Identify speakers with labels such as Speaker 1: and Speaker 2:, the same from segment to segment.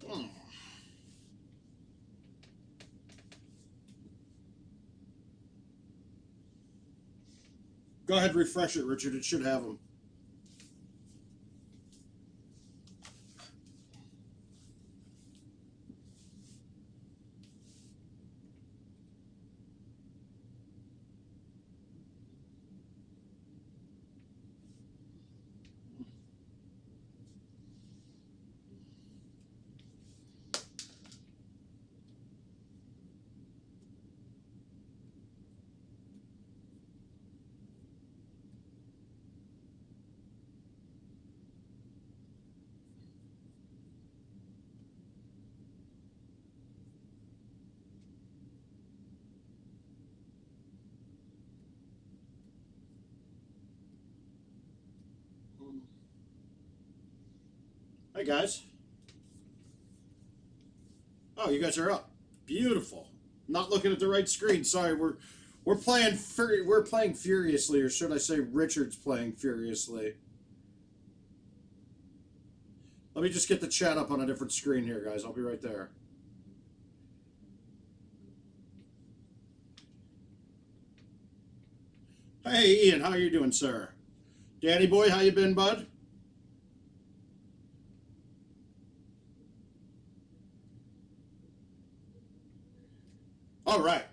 Speaker 1: Hmm. Go ahead, refresh it, Richard. It should have them. Hey guys. Oh, you guys are up. Beautiful. Not looking at the right screen. Sorry, we're playing furiously, or should I say Richard's playing furiously. Let me just get the chat up on a different screen here, guys. I'll be right there. Hey, Ian, how you doing, sir? Danny boy, how you been, bud? All right.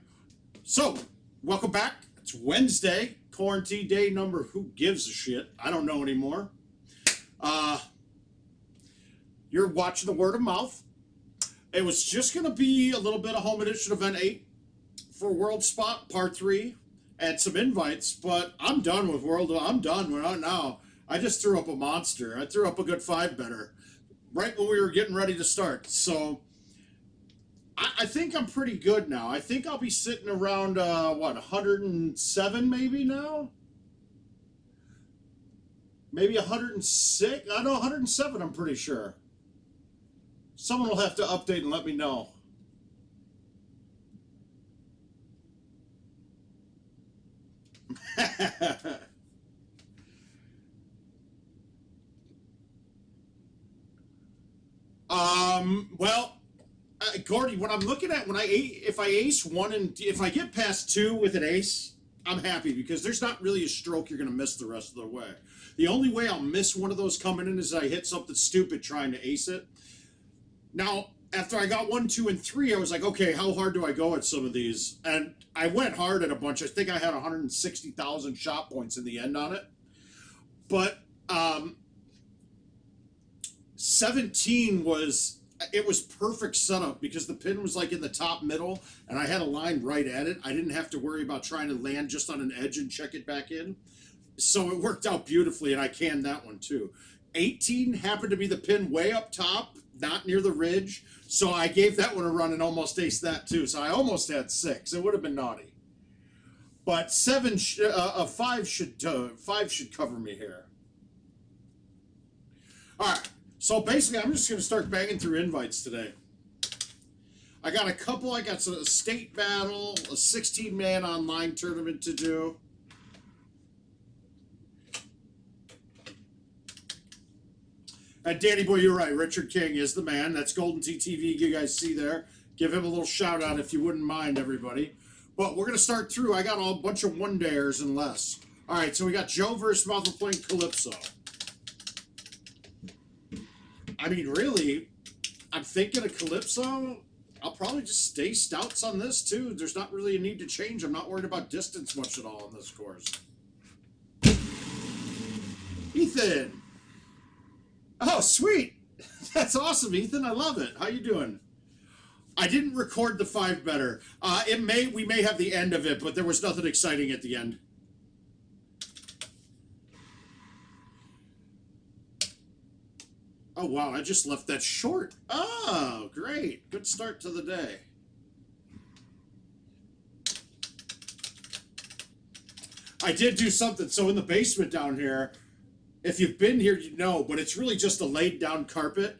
Speaker 1: So, welcome back. It's Wednesday, quarantine day number. Who gives a shit? I don't know anymore. You're watching the word of mouth. It was just going to be a little bit of home edition event 8 for World Spot Part 3 and some invites, but I'm done with World. I'm done. We're not now. I just threw up a monster. I threw up a good 5-better right when we were getting ready to start. So I think I'm pretty good now. I think I'll be sitting around, 107 maybe now? Maybe 106? I know 107, I'm pretty sure. Someone will have to update and let me know. Well, Gordy, what I'm looking at if I ace one and if I get past 2 with an ace, I'm happy because there's not really a stroke you're going to miss the rest of the way. The only way I'll miss one of those coming in is I hit something stupid trying to ace it. Now, after I got 1, 2, and 3, I was like, okay, how hard do I go at some of these? And I went hard at a bunch. I think I had 160,000 shot points in the end on it. But 17 was perfect setup because the pin was like in the top middle and I had a line right at it. I didn't have to worry about trying to land just on an edge and check it back in. So it worked out beautifully, and I canned that one too. 18 happened to be the pin way up top, not near the ridge. So I gave that one a run and almost aced that too. So I almost had 6. It would have been naughty. But 5 should cover me here. All right. So basically, I'm just going to start banging through invites today. I got a couple. I got a state battle, a 16-man online tournament to do. And Danny boy, you're right. Richard King is the man. That's Golden TTV. You guys see there. Give him a little shout out if you wouldn't mind, everybody. But we're going to start through. I got a bunch of one-dayers and less. All right, so we got Joe versus Mouth. We're playing Calypso. I mean, really, I'm thinking of Calypso. I'll probably just stay stouts on this, too. There's not really a need to change. I'm not worried about distance much at all on this course. Ethan. Oh, sweet. That's awesome, Ethan. I love it. How you doing? I didn't record the 5-better. We may have the end of it, but there was nothing exciting at the end. Oh, wow, I just left that short. Oh, great. Good start to the day. I did do something. So in the basement down here, if you've been here, you know, but it's really just a laid down carpet.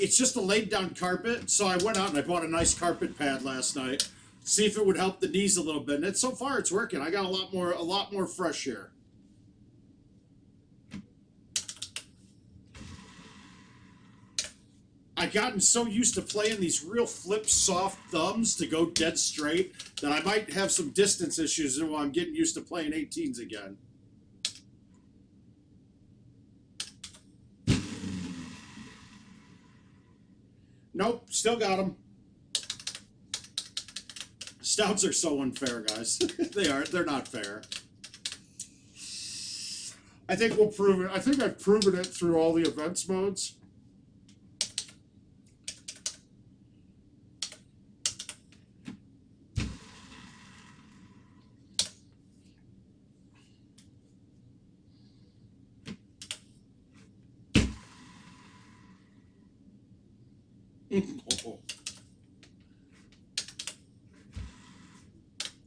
Speaker 1: It's just a laid down carpet. So I went out and I bought a nice carpet pad last night. See if it would help the knees a little bit. And so far it's working. I got a lot more fresh here. I've gotten so used to playing these real flip soft thumbs to go dead straight that I might have some distance issues while I'm getting used to playing 18s again. Nope, still got them. Stouts are so unfair, guys. They're not fair. I think we'll prove it. I think I've proven it through all the events modes.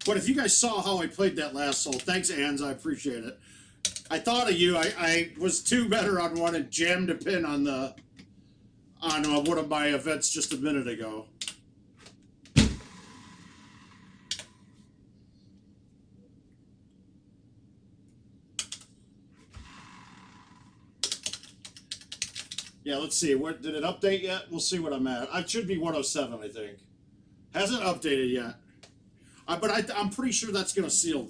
Speaker 1: But if you guys saw how I played that last hole, thanks, Ans. I appreciate it. I thought of you. I was two better on one and jammed a pin on one of my events just a minute ago. Yeah, let's see. What did it update yet? We'll see what I'm at. I should be 107, I think. Hasn't updated yet. But I'm pretty sure that's going to seal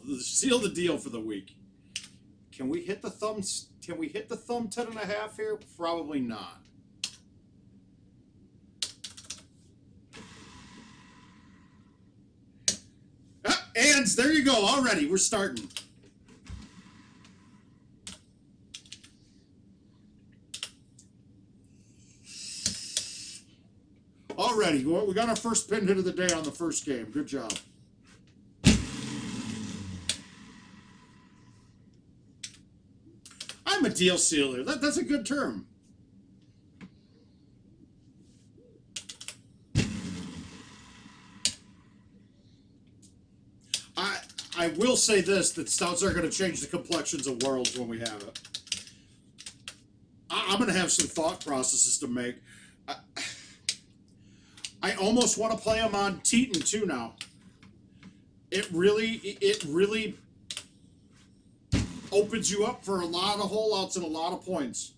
Speaker 1: the deal for the week. Can we hit the thumbs? Can we hit the thumb 10.5 here? Probably not. Ah, Ans, there you go. Already, we're starting. Already, we got our first pin hit of the day on the first game. Good job. I'm a deal sealer. That's a good term. I will say this, that stouts are going to change the complexions of worlds when we have it. I'm going to have some thought processes to make. I almost want to play them on Teton too now. It really opens you up for a lot of hole outs and a lot of points.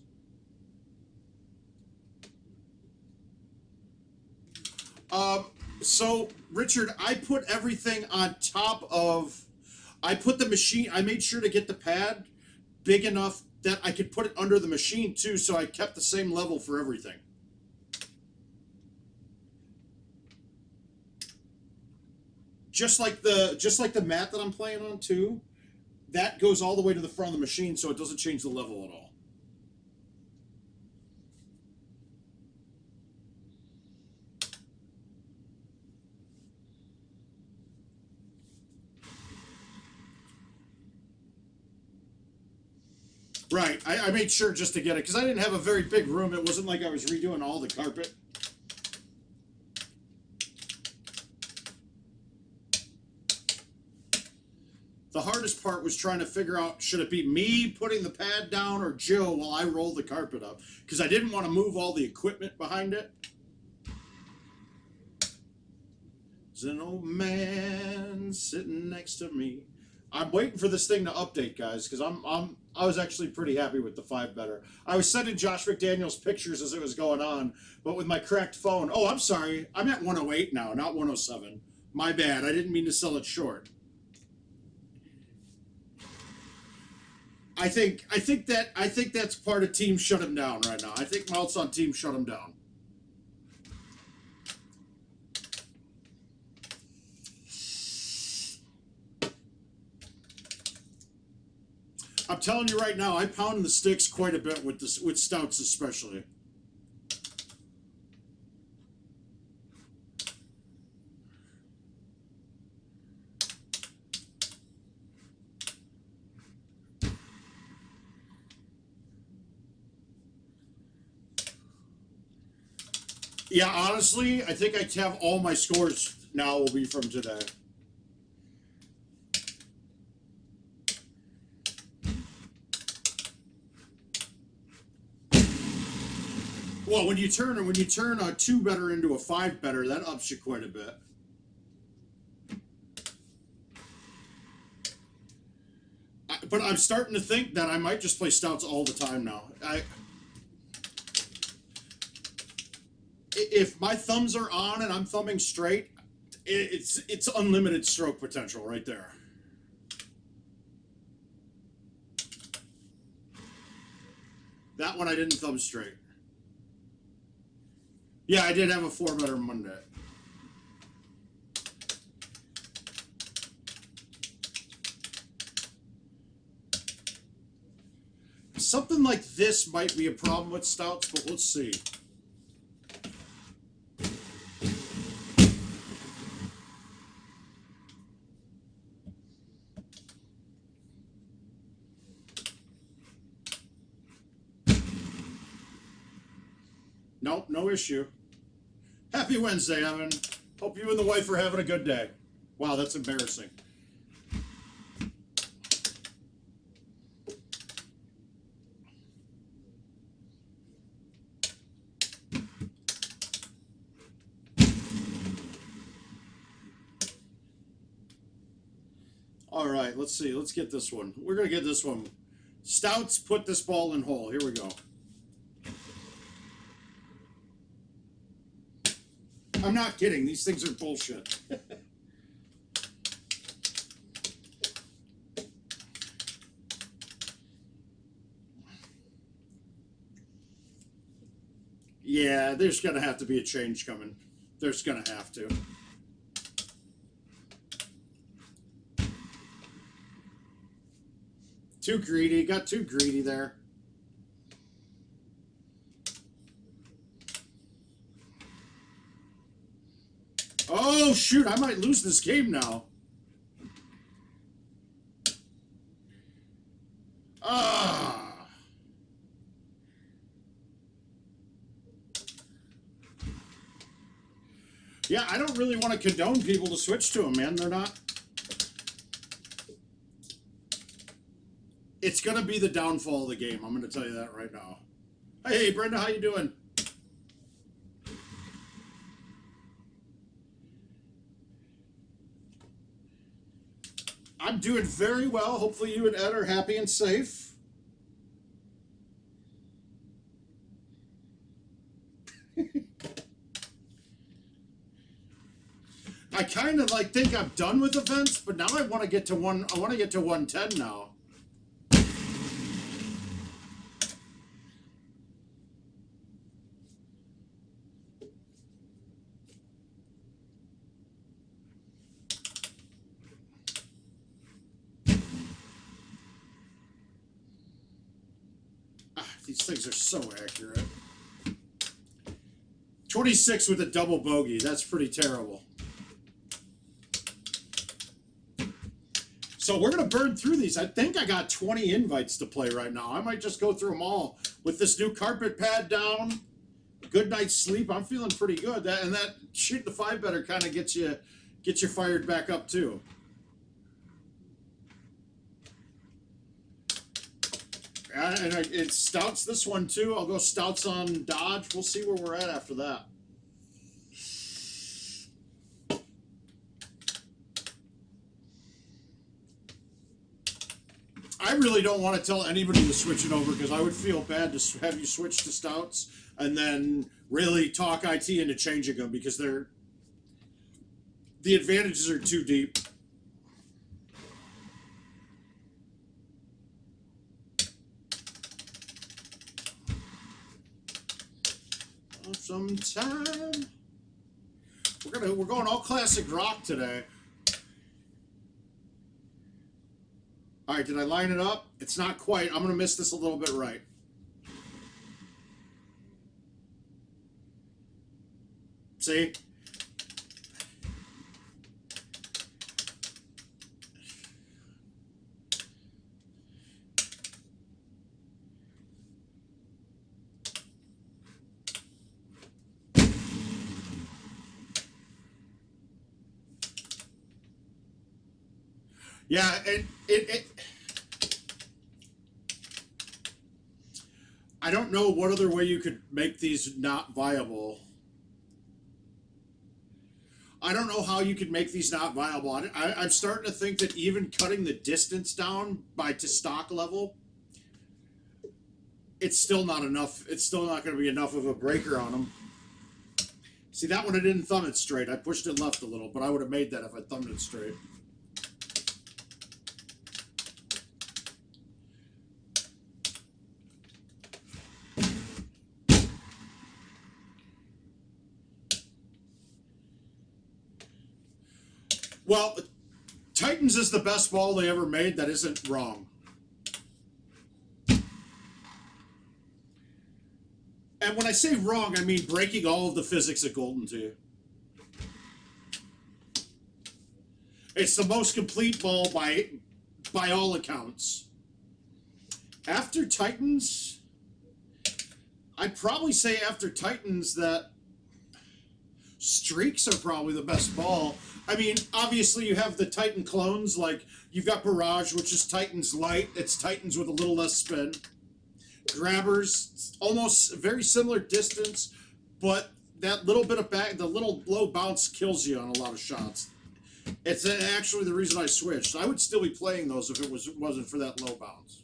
Speaker 1: So Richard, I put everything on top of. I put the machine. I made sure to get the pad big enough that I could put it under the machine too, so I kept the same level for everything. Just like the mat that I'm playing on too, that goes all the way to the front of the machine, so it doesn't change the level at all. Right, I made sure just to get it, because I didn't have a very big room. It wasn't like I was redoing all the carpet. The hardest part was trying to figure out, should it be me putting the pad down or Joe while I roll the carpet up? Because I didn't want to move all the equipment behind it. There's an old man sitting next to me. I'm waiting for this thing to update, guys, because I was actually pretty happy with the 5-better. I was sending Josh McDaniels pictures as it was going on, but with my cracked phone. Oh, I'm sorry. I'm at 108 now, not 107. My bad. I didn't mean to sell it short. I think that's part of Team Shut Him Down right now. I think Malt's on Team Shut Him Down. I'm telling you right now, I pound the sticks quite a bit with stouts especially. Yeah, honestly, I think I have all my scores now will be from today. Well, when you turn a 2-better into a 5-better, that ups you quite a bit. But I'm starting to think that I might just play stouts all the time now. if my thumbs are on and I'm thumbing straight, it's unlimited stroke potential right there. That one I didn't thumb straight. Yeah, I did have a 4-better Monday. Something like this might be a problem with stouts, but let's see. Nope, no issue. Happy Wednesday, Evan. Hope you and the wife are having a good day. Wow, that's embarrassing. All right, let's see. Let's get this one. We're going to get this one. Stouts put this ball in hole. Here we go. I'm not kidding. These things are bullshit. Yeah, there's going to have to be a change coming. There's going to have to. Too greedy. Got too greedy there. Oh, shoot. I might lose this game now. Ah. Yeah, I don't really want to condone people to switch to them, man. They're not. It's going to be the downfall of the game. I'm going to tell you that right now. Hey, Brenda, how you doing? I'm doing very well. Hopefully you and Ed are happy and safe. I kind of like think I'm done with events, but now I want to get to 110 now. These things are so accurate. 26 with a double bogey. That's pretty terrible. So we're going to burn through these. I think I got 20 invites to play right now. I might just go through them all. With this new carpet pad down, good night's sleep, I'm feeling pretty good. That shooting the 5-better kind of gets you fired back up too. And it stouts this one too. I'll go stouts on Dodge. We'll see where we're at after that. I really don't want to tell anybody to switch it over because I would feel bad to have you switch to stouts and then really talk IT into changing them because the advantages are too deep. Sometime we're going all classic rock today. All right, did I line it up? It's not quite. I'm gonna miss this a little bit right. See? Yeah, I don't know what other way you could make these not viable. I don't know how you could make these not viable. I'm starting to think that even cutting the distance down to stock level, it's still not enough. It's still not going to be enough of a breaker on them. See, that one I didn't thumb it straight. I pushed it left a little, but I would have made that if I thumbed it straight. Well, Titans is the best ball they ever made. That isn't wrong. And when I say wrong, I mean breaking all of the physics of Golden Tee. It's the most complete ball by all accounts. After Titans, I'd probably say after Titans that Streaks are probably the best ball. I mean, obviously you have the Titan clones, like you've got Barrage, which is Titans light. It's Titans with a little less spin. Grabbers, almost very similar distance, but that little bit of back, the little low bounce kills you on a lot of shots. It's actually the reason I switched. I would still be playing those if it wasn't for that low bounce.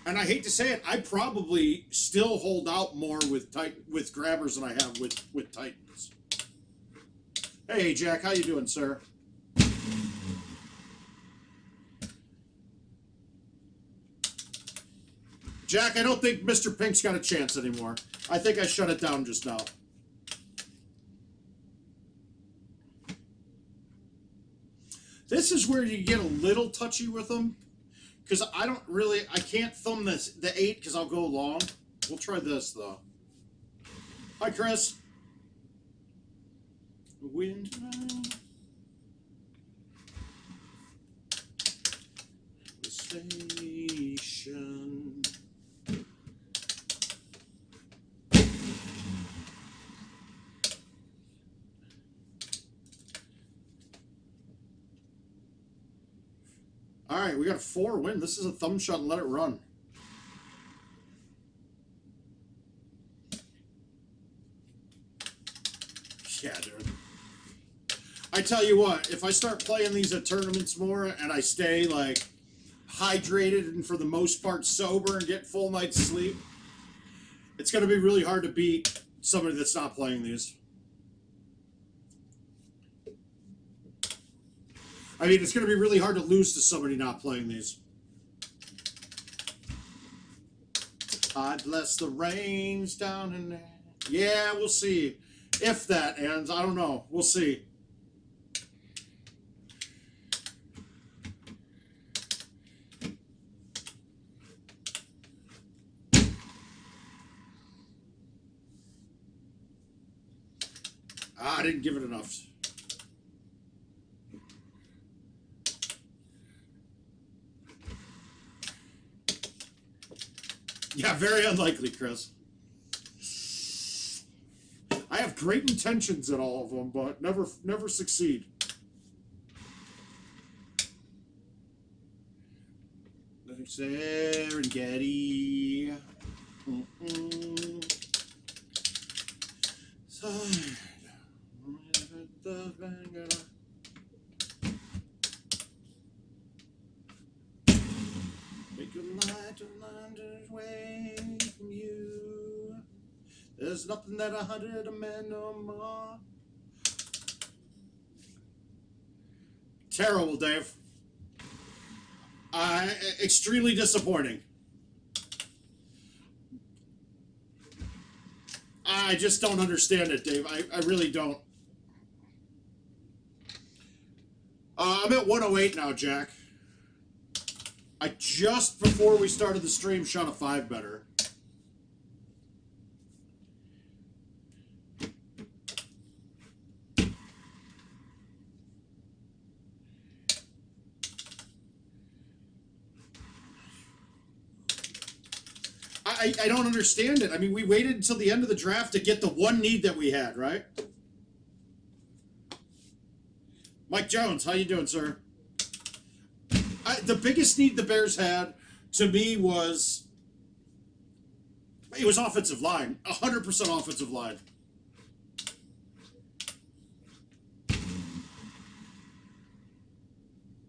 Speaker 1: And I hate to say it, I probably still hold out more with grabbers than I have with Titans. Hey Jack, how you doing, sir? Jack, I don't think Mr. Pink's got a chance anymore. I think I shut it down just now. This is where you get a little touchy with them. Because I can't thumb the 8 because I'll go long. We'll try this, though. Hi, Chris. Wind. Station. All right, we got a 4 win. This is a thumb shot and let it run. Yeah, dude. I tell you what, if I start playing these at tournaments more and I stay, like, hydrated and for the most part sober and get full night's sleep, it's going to be really hard to beat somebody that's not playing these. I mean, it's going to be really hard to lose to somebody not playing these. I bless the rains down in there. Yeah, we'll see. If that ends, I don't know. We'll see. I didn't give it enough. Yeah, very unlikely, Chris. I have great intentions at all of them, but never succeed. Serengeti. Make a light away from you. There's nothing that 100 men no more. Terrible, Dave. Extremely disappointing. I just don't understand it, Dave. I really don't. I'm at 108 now, Jack. I just before we started the stream shot a 5 better. I don't understand it. I mean, we waited until the end of the draft to get the one need that we had, right? Mike Jones, how you doing, sir? The biggest need the Bears had, to me, was offensive line. 100% offensive line.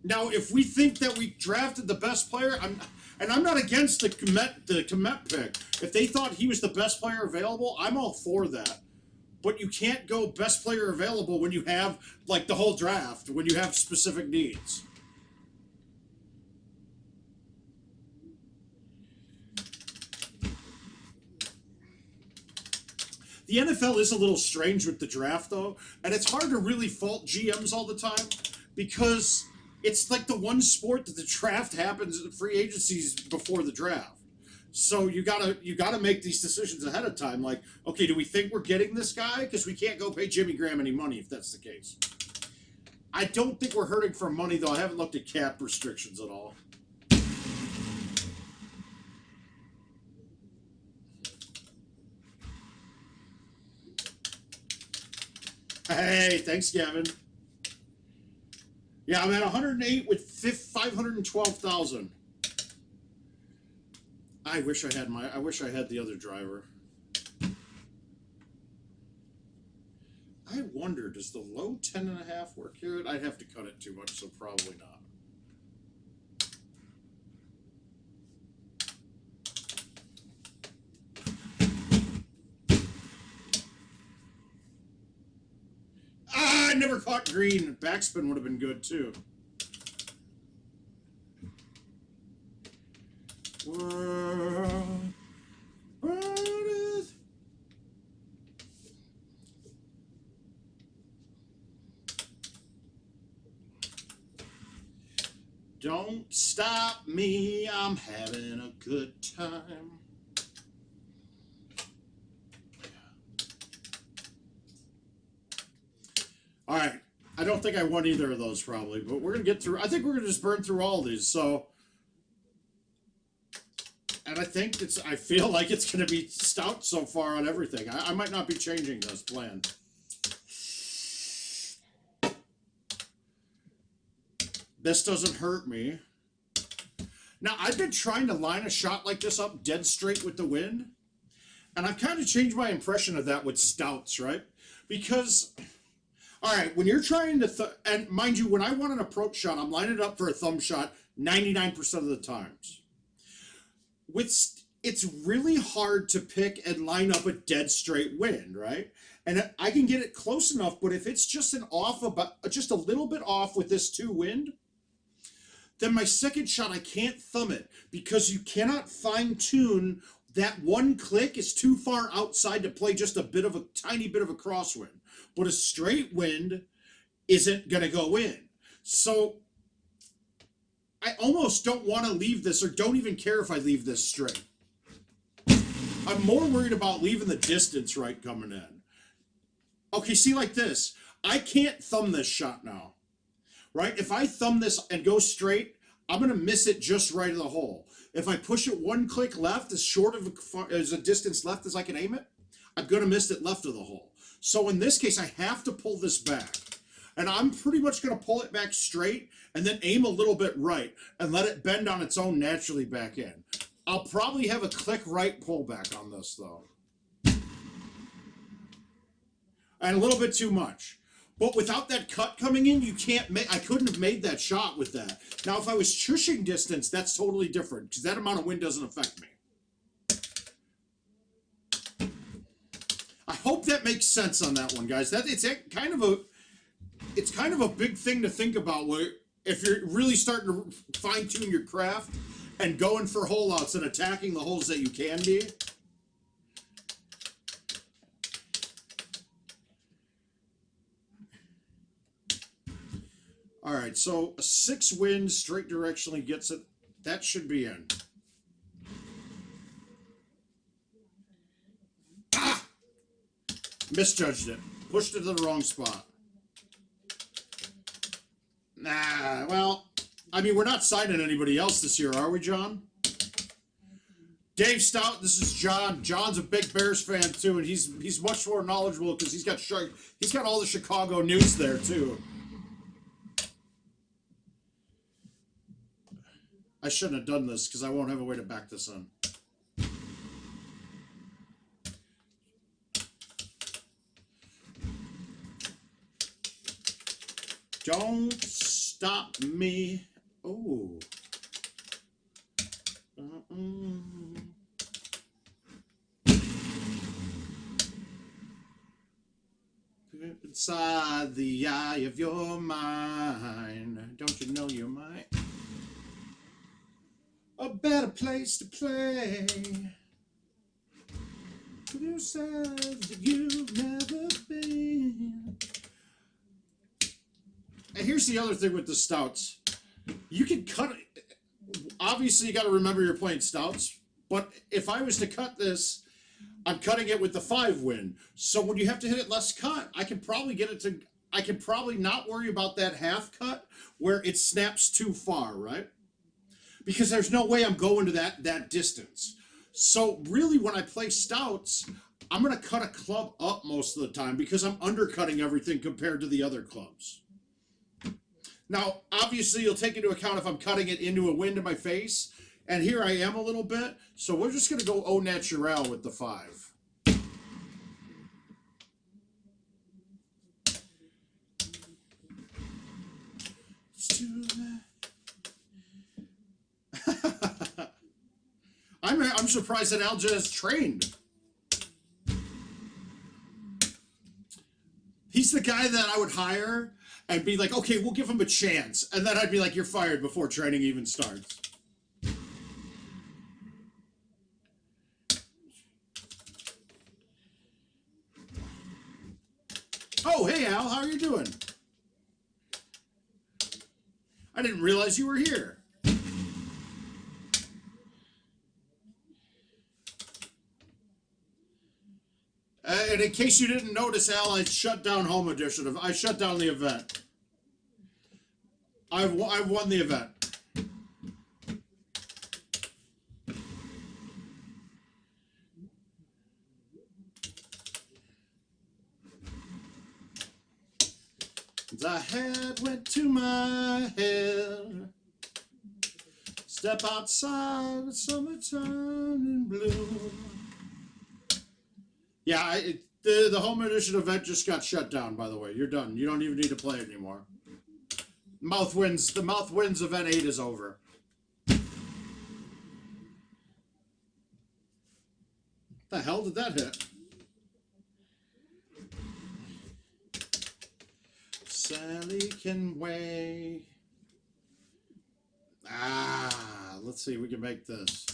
Speaker 1: Now, if we think that we drafted the best player, I'm not against the Komet pick. If they thought he was the best player available, I'm all for that. But you can't go best player available when you have, like, the whole draft, when you have specific needs. The NFL is a little strange with the draft, though, and it's hard to really fault GMs all the time because it's like the one sport that the draft happens, free agencies before the draft. So you gotta make these decisions ahead of time. Like, okay, do we think we're getting this guy? Because we can't go pay Jimmy Graham any money if that's the case. I don't think we're hurting for money, though. I haven't looked at cap restrictions at all. Hey, thanks, Gavin. Yeah, I'm at 108 with 512,000. I wish I had the other driver. I wonder, does the low 10.5 work here? I'd have to cut it too much, so probably not. I never caught green. Backspin would have been good too. Don't stop me, I'm having a good time. All right, I don't think I won either of those probably, but we're gonna get through. I think we're gonna just burn through all these. So, and I think I feel like it's gonna be stout so far on everything. I might not be changing this plan. This doesn't hurt me. Now, I've been trying to line a shot like this up dead straight with the wind, and I've kind of changed my impression of that with stouts, right? Because, all right, when you're trying to, and mind you, when I want an approach shot, I'm lining it up for a thumb shot 99% of the times. It's really hard to pick and line up a dead straight wind, right? And I can get it close enough, but if it's just just a little bit off with this 2 wind, then my second shot, I can't thumb it because you cannot fine tune that one click is too far outside to play just a tiny bit of a crosswind. But a straight wind isn't going to go in. So I almost don't want to leave this or don't even care if I leave this straight. I'm more worried about leaving the distance right coming in. Okay, see like this. I can't thumb this shot now. Right? If I thumb this and go straight, I'm going to miss it just right of the hole. If I push it 1 click left, as short of a distance left as I can aim it, I'm going to miss it left of the hole. So in this case, I have to pull this back. And I'm pretty much going to pull it back straight and then aim a little bit right and let it bend on its own naturally back in. I'll probably have a click right pullback on this, though. And a little bit too much. But without that cut coming in, I couldn't have made that shot with that. Now, if I was shushing distance, that's totally different because that amount of wind doesn't affect me. I hope that makes sense on that one, guys. It's kind of a big thing to think about where if you're really starting to fine-tune your craft and going for hole-outs and attacking the holes that you can be. All right, so a 6 wind straight directionally gets it. That should be in. Ah! Misjudged it. Pushed it to the wrong spot. Nah, well, I mean, we're not signing anybody else this year, are we, John? Dave Stout, this is John. John's a big Bears fan, too, and he's much more knowledgeable because he's got all the Chicago news there, too. I shouldn't have done this because I won't have a way to back this in. Don't stop me. Oh. inside the eye of your mind. Don't you know you're mine? A better place to play. With yourself that you've never been. And here's the other thing with the stouts. You can cut it. Obviously, you got to remember you're playing stouts. But if I was to cut this, I'm cutting it with the 5 win. So when you have to hit it less cut, I can probably get it to. I can probably not worry about that half cut where it snaps too far, right? Because there's no way I'm going to that distance. So really, when I play stouts, I'm going to cut a club up most of the time because I'm undercutting everything compared to the other clubs. Now, obviously, you'll take into account if I'm cutting it into a wind in my face. And here I am a little bit. So we're just going to go au naturel with the 5. Let's do that. I'm surprised that Alja is trained. He's the guy that I would hire and be like, okay, we'll give him a chance. And then I'd be like, you're fired before training even starts. Oh, hey, Al, how are you doing? I didn't realize you were here. And in case you didn't notice, Al, I shut down Home Edition. I shut down the event. I've won the event. The head went to my head. Step outside, the summertime in bloom. Yeah, the Home Edition event just got shut down, by the way. You're done. You don't even need to play it anymore. The Mouth Wins event 8 is over. The hell did that hit? Sally can wait. Let's see. We can make this.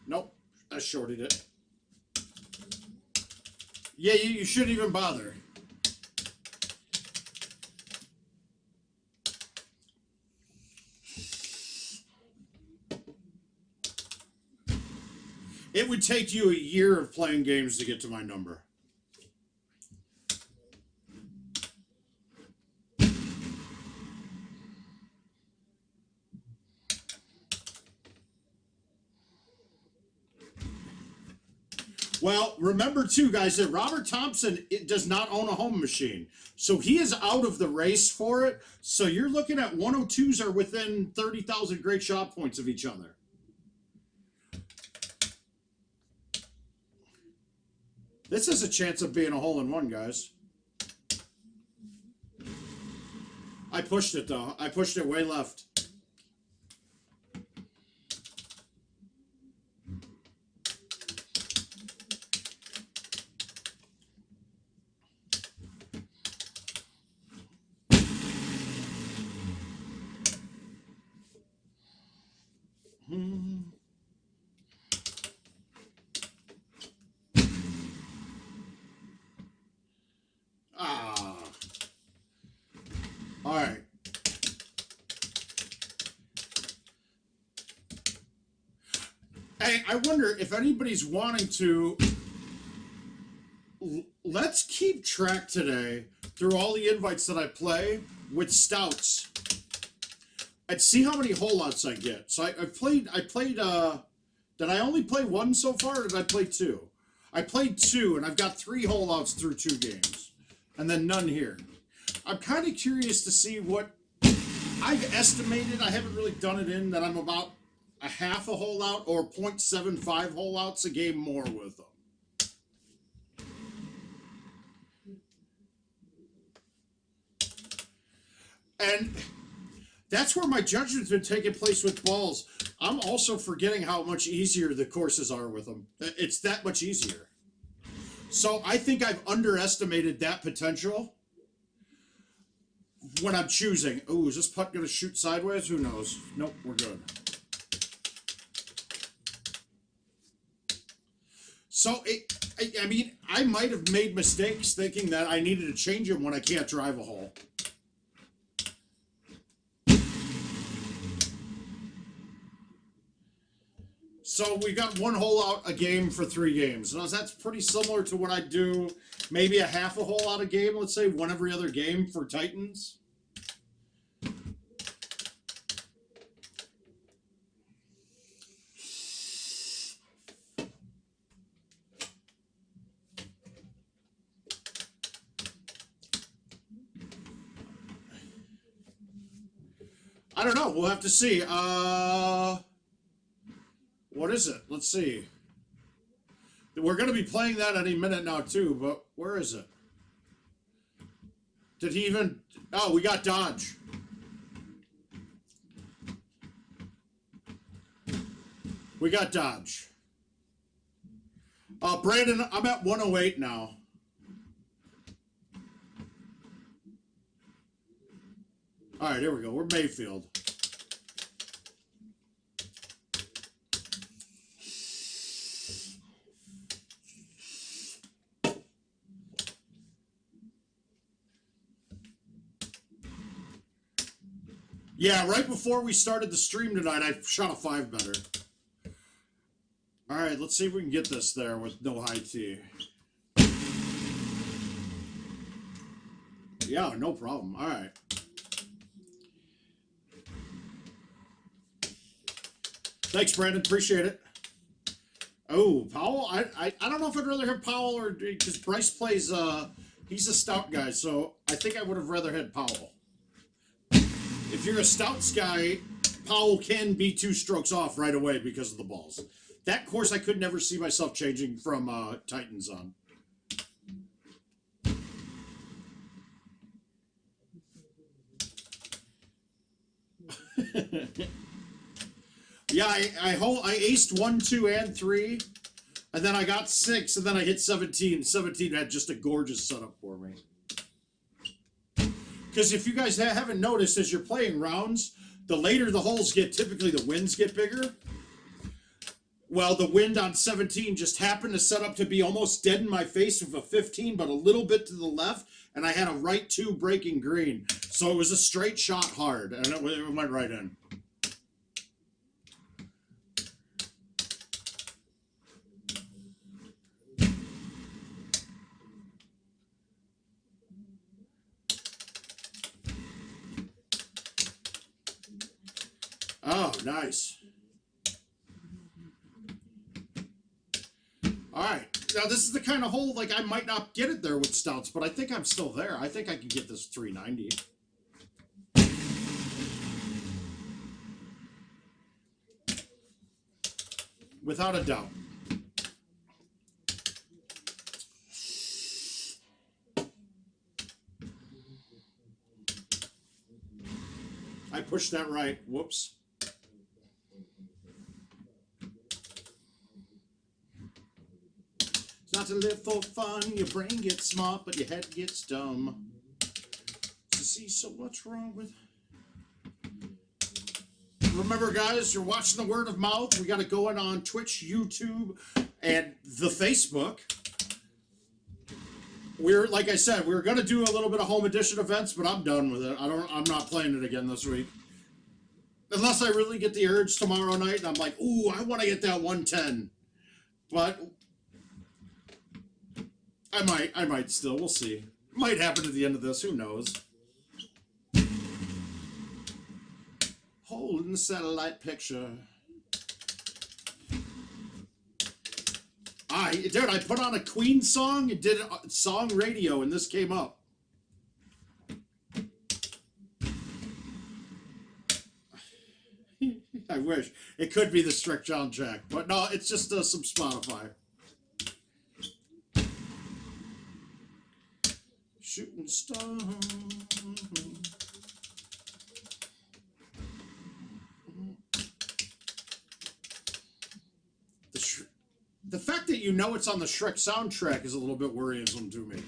Speaker 1: Nope. I shorted it. Yeah, you shouldn't even bother. It would take you a year of playing games to get to my number. Well, remember too, guys, that Robert Thompson does not own a home machine. So he is out of the race for it. So you're looking at 102s are within 30,000 great shot points of each other. This is a chance of being a hole-in-one, guys. I pushed it, though. I pushed it way left. All right. Hey, I wonder if anybody's wanting to. Let's keep track today through all the invites that I play with stouts and see how many holeouts I get. So I played. Did I only play one so far, or did I play 2? I played 2, and I've got 3 holeouts through 2 games, and then none here. I'm kind of curious to see what I've estimated. I haven't really done it in that I'm about a half a holeout or 0.75 holeouts a game more with them. And that's where my judgment's been taking place with balls. I'm also forgetting how much easier the courses are with them. It's that much easier. So I think I've underestimated that potential when I'm choosing. Ooh, is this putt going to shoot sideways? Who knows? Nope, we're good. So, I mean, I might have made mistakes thinking that I needed to change him when I can't drive a hole. So we got one hole out a game for 3 games. Now that's pretty similar to what I do, maybe a half a hole out a game, let's say one every other game for Titans. I don't know. We'll have to see. What is it? Let's see. We're going to be playing that any minute now, too, but where is it? Did he even... Oh, we got Dodge. We got Dodge. Brandon, I'm at 108 now. All right, here we go. We're Mayfield. Yeah, right before we started the stream tonight, I shot a 5 better. All right, let's see if we can get this there with no high tee. Yeah, no problem. All right. Thanks, Brandon. Appreciate it. Oh, Powell. I don't know if I'd rather have Powell or because Bryce plays. He's a stout guy, so I think I would have rather had Powell. If you're a stouts guy, Powell can be 2 strokes off right away because of the balls. That course I could never see myself changing from Titans on. Yeah, I aced 1, 2, and 3, and then I got 6, and then I hit 17. 17 had just a gorgeous setup for me. Because if you guys haven't noticed, as you're playing rounds, the later the holes get, typically the winds get bigger. Well, the wind on 17 just happened to set up to be almost dead in my face with a 15, but a little bit to the left, and I had a right 2 breaking green. So it was a straight shot hard, and it went right in. Oh, nice. All right. Now, this is the kind of hole, like, I might not get it there with stouts, but I think I'm still there. I think I can get this 390. Without a doubt. I pushed that right. Whoops. Not to live for fun, your brain gets smart, but your head gets dumb. To see so what's wrong with... Remember, guys, you're watching the word of mouth. We got it going on Twitch, YouTube, and the Facebook. We're, like I said, we were going to do a little bit of home edition events, but I'm done with it. I'm not playing it again this week. Unless I really get the urge tomorrow night, and I'm like, ooh, I want to get that 110. But... I might still. We'll see. Might happen at the end of this. Who knows? Hole in the satellite picture. Dude, I put on a Queen song and did a song radio, and this came up. I wish. It could be the Strict John Jack, but no, it's just some Spotify. Shooting star. The fact that you know it's on the Shrek soundtrack is a little bit worrisome to me.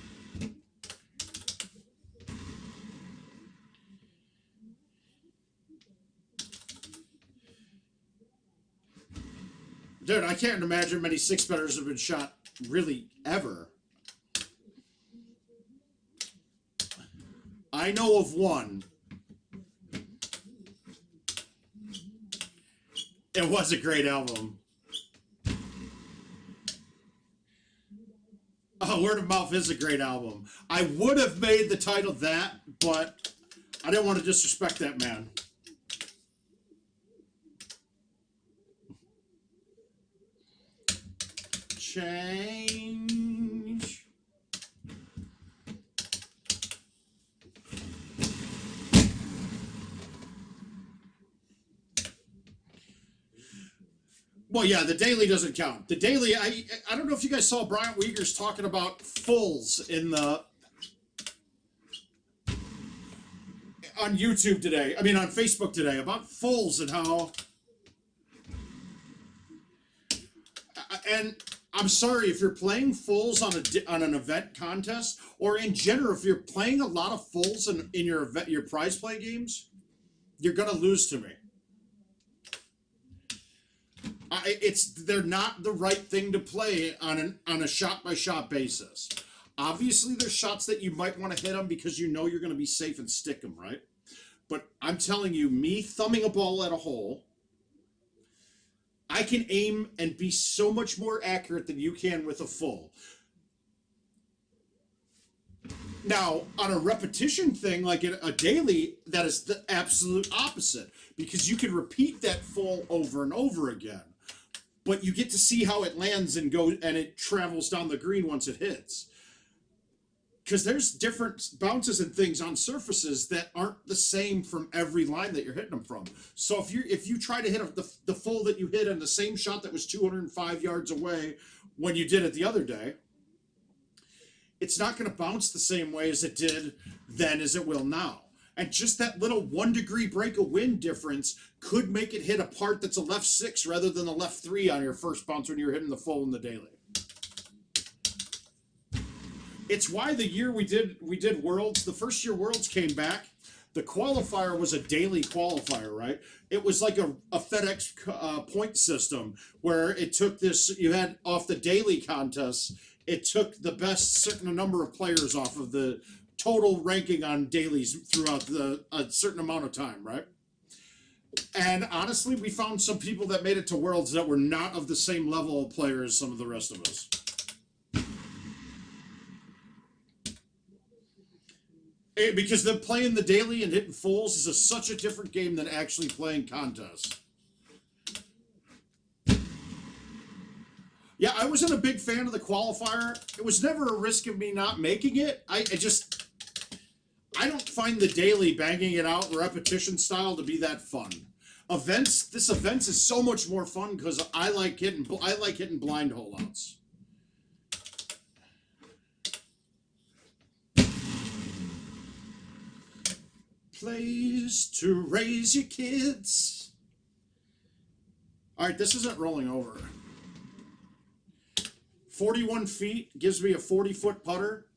Speaker 1: Dude, I can't imagine many six-betters have been shot, really, ever. I know of one. It was a great album. Oh, Word of Mouth is a great album. I would have made the title that, but I didn't want to disrespect that man. Change. Well, yeah, the daily doesn't count. The daily, I don't know if you guys saw Brian Uyghurs talking about fulls in the on YouTube today. I mean, on Facebook today about fulls and how. And I'm sorry if you're playing fulls on an event contest, or in general, if you're playing a lot of fulls in your prize play games, you're gonna lose to me. They're not the right thing to play on a shot by shot basis. Obviously, there's shots that you might want to hit them because you know you're going to be safe and stick them, right? But I'm telling you, me thumbing a ball at a hole, I can aim and be so much more accurate than you can with a full. Now, on a repetition thing, like a daily, that is the absolute opposite, because you can repeat that full over and over again, but you get to see how it lands and it travels down the green once it hits. Because there's different bounces and things on surfaces that aren't the same from every line that you're hitting them from. So if you try to hit the full that you hit on the same shot that was 205 yards away when you did it the other day, it's not going to bounce the same way as it did then as it will now. And just that little 1 degree break of wind difference could make it hit a part that's a left 6 rather than a left 3 on your first bounce when you're hitting the full in the daily. It's why the year we did Worlds, the first year Worlds came back, the qualifier was a daily qualifier, right? It was like a FedEx point system where it took this, you had off the daily contests, it took the best certain number of players off of the total ranking on dailies throughout a certain amount of time, right? And honestly, we found some people that made it to Worlds that were not of the same level of player as some of the rest of us. Because them playing the daily and hitting fulls is such a different game than actually playing contests. Yeah, I wasn't a big fan of the qualifier. It was never a risk of me not making it. I don't find the daily banging it out repetition style to be that fun. This events is so much more fun because I like hitting blind holeouts. Place to raise your kids. All right, this isn't rolling over. 41 feet gives me a 40-foot putter.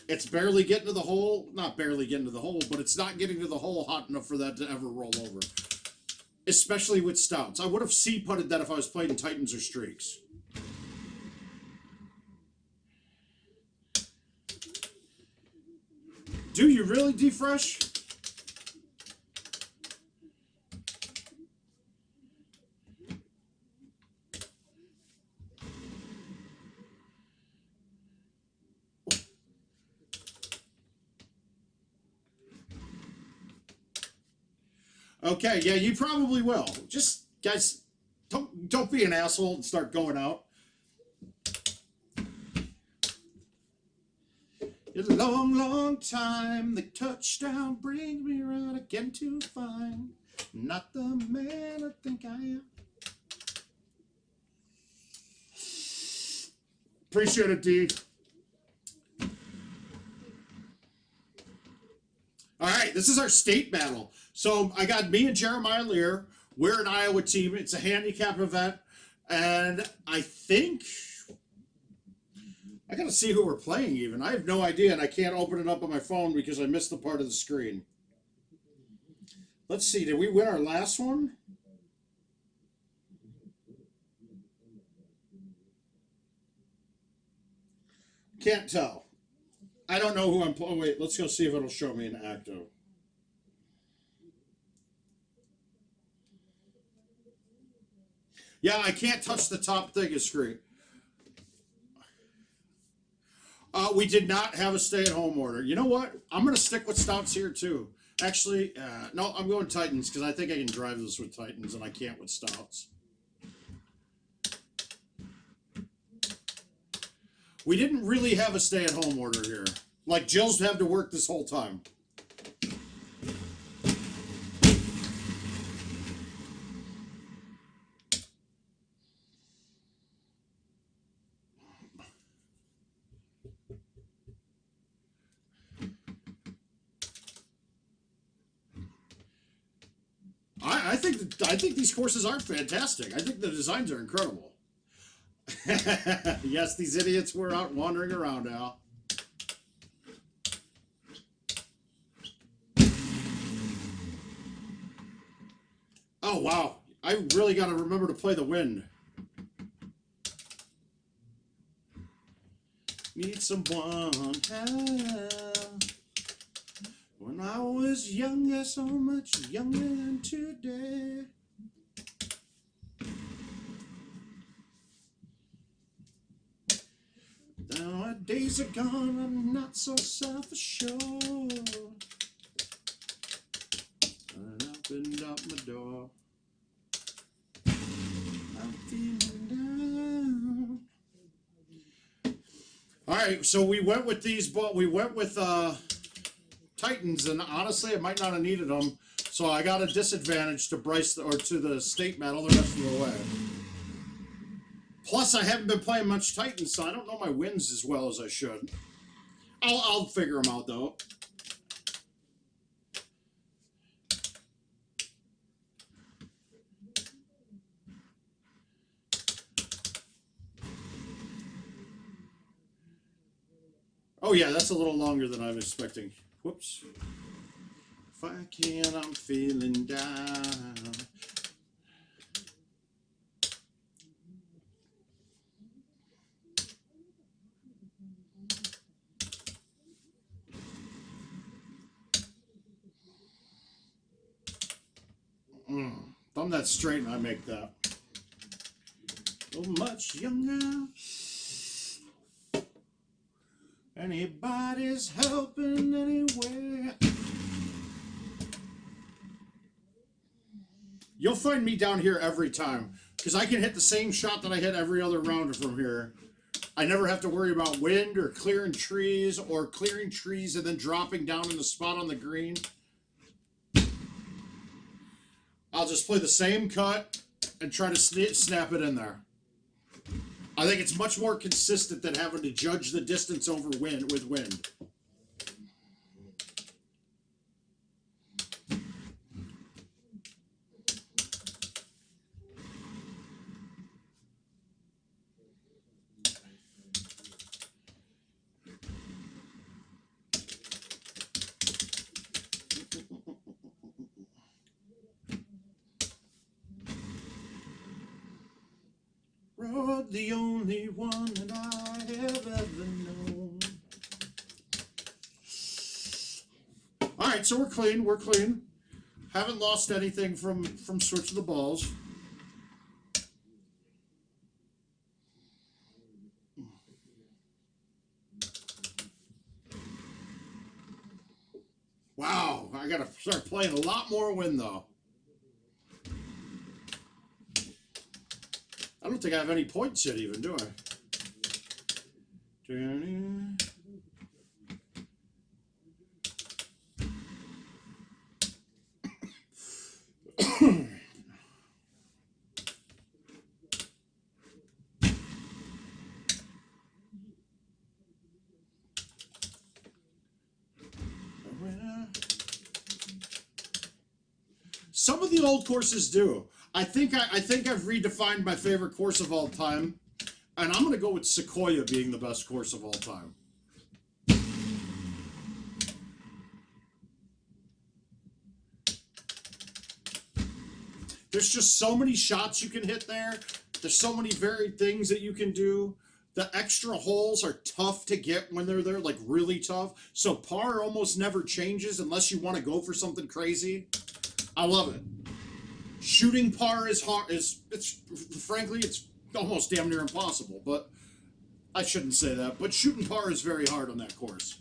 Speaker 1: It's barely getting to the hole. Not barely getting to the hole, but it's not getting to the hole hot enough for that to ever roll over. Especially with stouts. I would have C-putted that if I was playing Titans or Streaks. Do you really defresh? Okay, yeah, you probably will. Just, guys, don't be an asshole and start going out. It's a long, long time. The touchdown brings me around again to find not the man I think I am. Appreciate it, D. All right, this is our state battle. So I got me and Jeremiah Lear. We're an Iowa team. It's a handicap event. And I think I gotta see who we're playing even. I have no idea, and I can't open it up on my phone because I missed the part of the screen. Let's see, did we win our last one? Can't tell. I don't know who I'm playing. Wait, let's go see if it'll show me an active. Yeah, I can't touch the top thing of screen. We did not have a stay-at-home order. You know what? I'm going to stick with stouts here, too. Actually, no, I'm going Titans because I think I can drive this with Titans, and I can't with stouts. We didn't really have a stay-at-home order here. Like, Jill's had to work this whole time. I think these courses are fantastic. I think the designs are incredible. Yes, these idiots were out wandering around, Al. Oh, wow. I really got to remember to play the wind. Need someone help. When I was younger, so much younger than today. Now our days are gone, I'm not so self-assured. I opened up my door. I'm feeling down. All right, so we went with these, but we went with Titans, and honestly, I might not have needed them. So I got a disadvantage to Bryce or to the state medal the rest of the way. Plus, I haven't been playing much Titans, so I don't know my wins as well as I should. I'll figure them out though. Oh yeah, that's a little longer than I was expecting. Whoops. If I can, I'm feeling down. Thumb that straight and I make that. So much younger. Anybody's helping anywhere. You'll find me down here every time because I can hit the same shot that I hit every other round from here. I never have to worry about wind or clearing trees and then dropping down in the spot on the green. I'll just play the same cut and try to snap it in there. I think it's much more consistent than having to judge the distance over wind with wind. Rod, the only one that I have ever known. All right, so we're clean. We're clean. Haven't lost anything from switching the balls. Wow, I got to start playing a lot more wind though. I don't think I have any points yet even, do I? Some of the old courses do. I think I've redefined my favorite course of all time, and I'm going to go with Sequoia being the best course of all time. There's just so many shots you can hit there. There's so many varied things that you can do. The extra holes are tough to get when they're there, like really tough. So par almost never changes unless you want to go for something crazy. I love it. Shooting par is hard. It's frankly, it's almost damn near impossible. But I shouldn't say that. But shooting par is very hard on that course.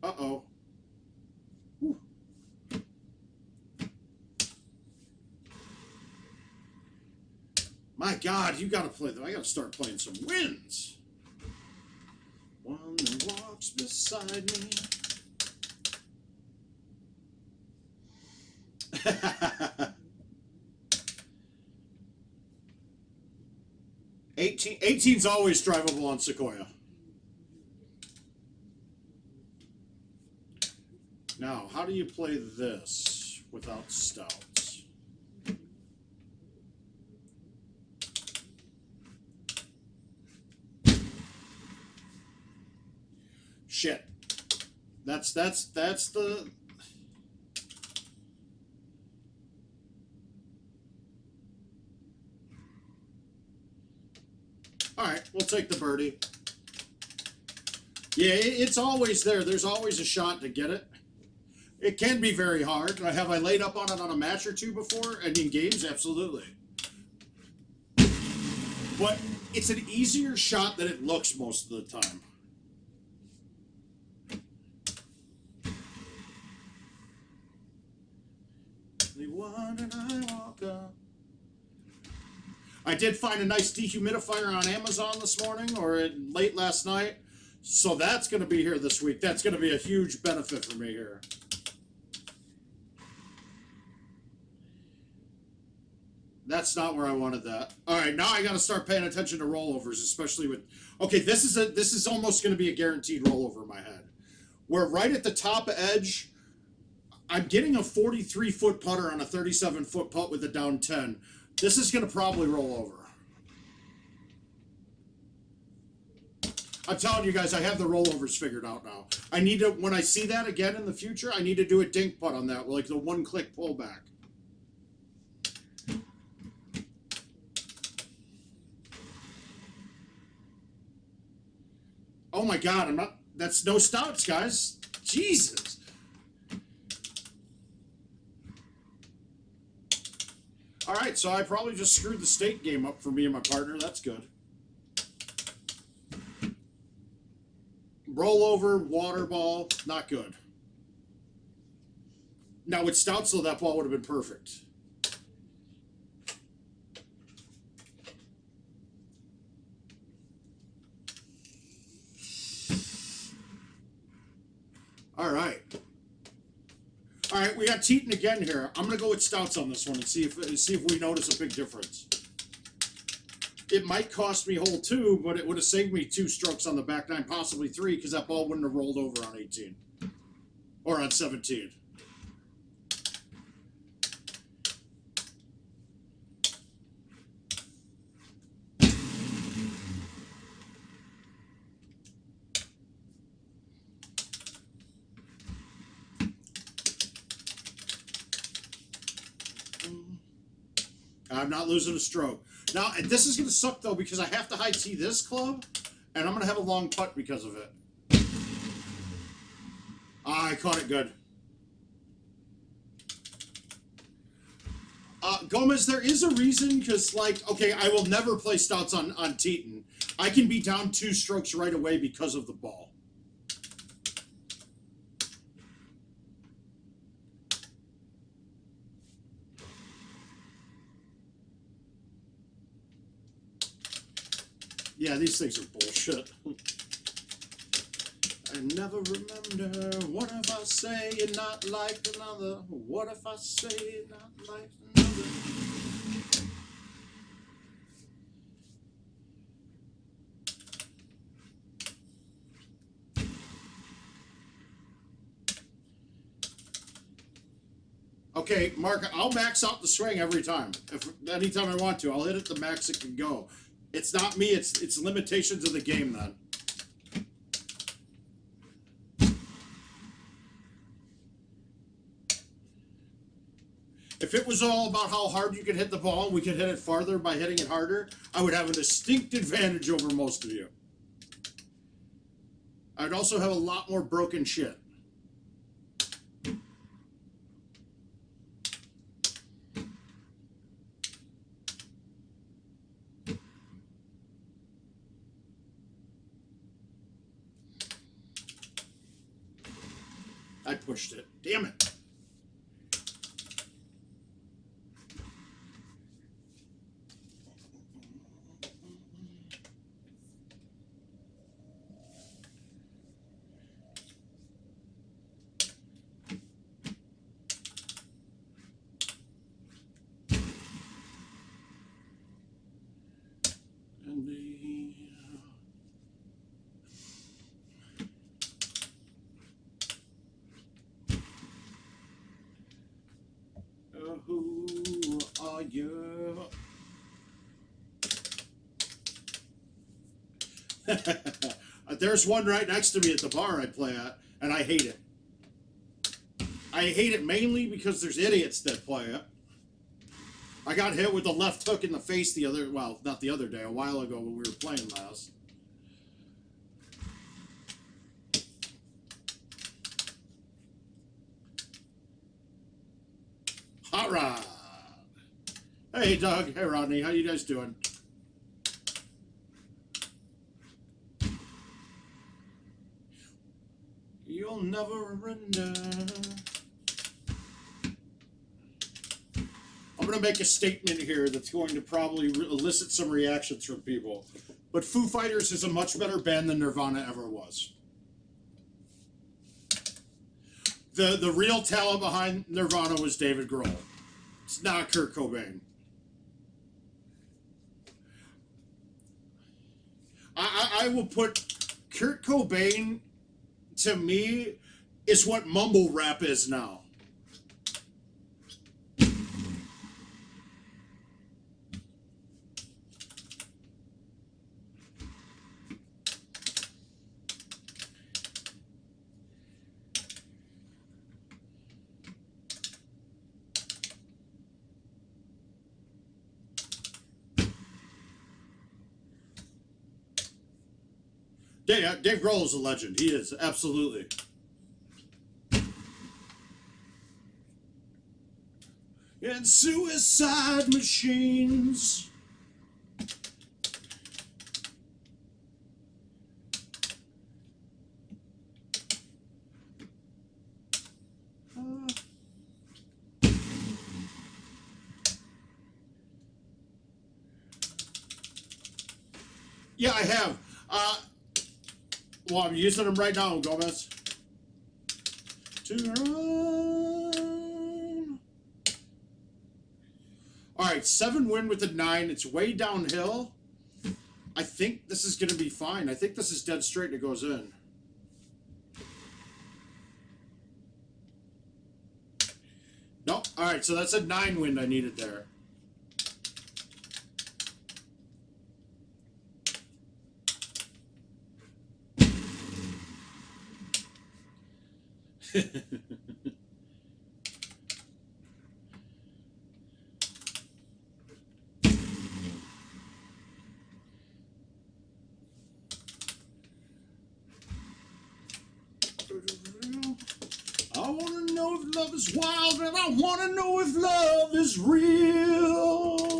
Speaker 1: Uh-oh. Whew. My God, you got to play them. I got to start playing some wins. One that walks beside me. 18's always drivable on Sequoia. Now, how do you play this without stouts? Shit. That's the... Alright, we'll take the birdie. Yeah, it's always there. There's always a shot to get it. It can be very hard. Have I laid up on it on a match or two before? And in games? Absolutely. But it's an easier shot than it looks most of the time. I did find a nice dehumidifier on Amazon this morning or late last night. So that's going to be here this week. That's going to be a huge benefit for me here. That's not where I wanted that. All right, now I got to start paying attention to rollovers, especially with... Okay, this is almost going to be a guaranteed rollover in my head. Where right at the top edge, I'm getting a 43-foot putter on a 37-foot putt with a down 10. This is going to probably roll over. I'm telling you guys, I have the rollovers figured out now. I need to, when I see that again in the future, I need to do a dink putt on that, like the one-click pullback. Oh my God, I'm not, that's no stouts, guys. Jesus. All right, so I probably just screwed the state game up for me and my partner. That's good. Rollover, water ball, not good. Now with stouts, though, that ball would have been perfect. All right. All right, we got Teton again here. I'm going to go with stouts on this one and see if we notice a big difference. It might cost me hole 2, but it would have saved me 2 strokes on the back 9, possibly 3, because that ball wouldn't have rolled over on 18 or on 17. I'm not losing a stroke. Now, this is going to suck, though, because I have to high tee this club, and I'm going to have a long putt because of it. I caught it good. Gomez, there is a reason, because, like, okay, I will never play stouts on Teton. I can be down 2 strokes right away because of the ball. Yeah, these things are bullshit. I never remember. What if I say you're not like another? What if I say you're not like another? Okay, Mark, I'll max out the swing every time. If anytime I want to, I'll hit it the max it can go. It's not me, it's limitations of the game then. If it was all about how hard you could hit the ball, we could hit it farther by hitting it harder, I would have a distinct advantage over most of you. I'd also have a lot more broken shit. I pushed it. Damn it. Who are you? There's one right next to me at the bar I play at, and I hate it. I hate it mainly because there's idiots that play it. I got hit with a left hook in the face the other, well, not the other day, a while ago when we were playing last. Hot rod. Hey, Doug. Hey, Rodney. How you guys doing? You'll never render. I'm going to make a statement here that's going to probably elicit some reactions from people. But Foo Fighters is a much better band than Nirvana ever was. The real talent behind Nirvana was David Grohl. It's not Kurt Cobain. I will put Kurt Cobain, to me, is what mumble rap is now. Dave Grohl is a legend. He is, absolutely. And suicide machines. Yeah, I have. Well, I'm using them right now, Gomez. To run. All right, 7 win with a 9. It's way downhill. I think this is going to be fine. I think this is dead straight and it goes in. Nope. All right, so that's a 9 win I needed there. I want to know if love is wild, and I want to know if love is real.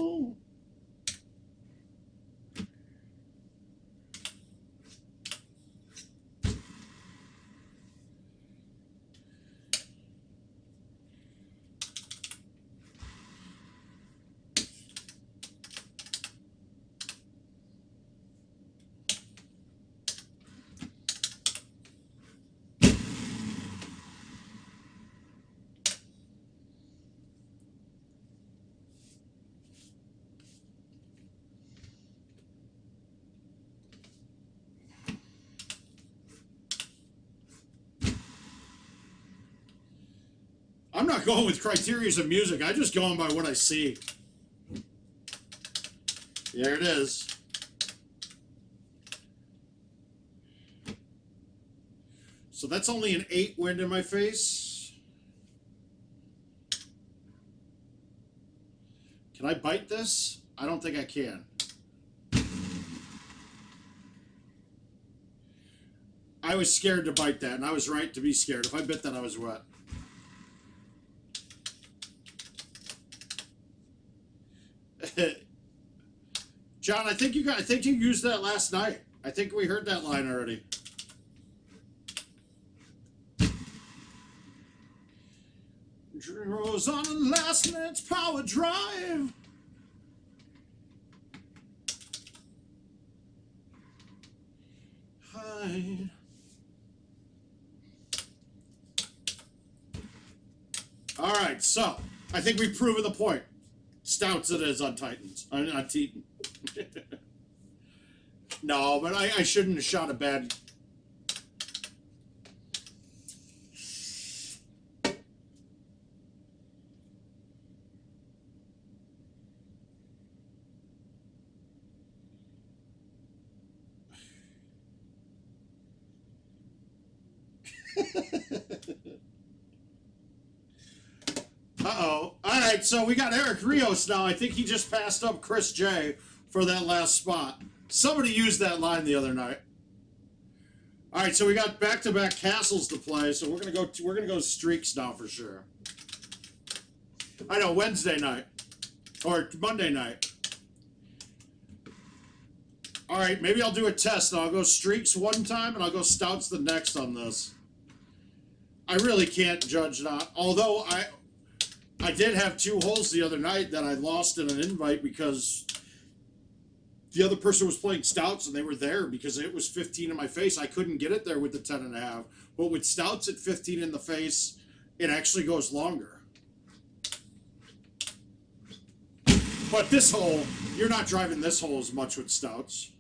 Speaker 1: I'm not going with criterias of music. I'm just going by what I see. There it is. So that's only an 8 wind in my face. Can I bite this? I don't think I can. I was scared to bite that, and I was right to be scared. If I bit that, I was wet. John, I think you used that last night. I think we heard that line already. Rose on the last night's power drive. Hi. All right, so I think we've proven the point. Stouts it is on Titans, on Teton. No, but I shouldn't have shot a bad. Uh-oh. All right, so we got Eric Rios now. I think he just passed up Chris J for that last spot. Somebody used that line the other night. All right, so we got back-to-back castles to play, so we're gonna go streaks now for sure. I know, Wednesday night or Monday night. All right, maybe I'll do a test. I'll go streaks one time and I'll go stouts the next on this. I really can't judge that. Although I did have 2 holes the other night that I lost in an invite because the other person was playing stouts and they were there because it was 15 in my face. I couldn't get it there with the 10.5. But with stouts at 15 in the face, it actually goes longer. But this hole, you're not driving this hole as much with stouts.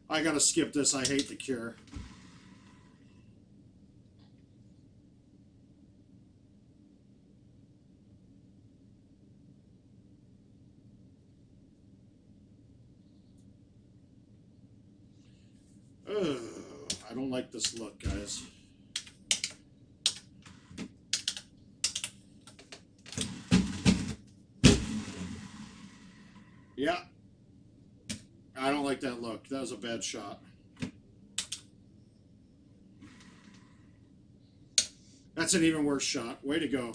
Speaker 1: I gotta skip this. I hate the cure. I don't like this look, guys. Yeah. I don't like that look. That was a bad shot. That's an even worse shot. Way to go.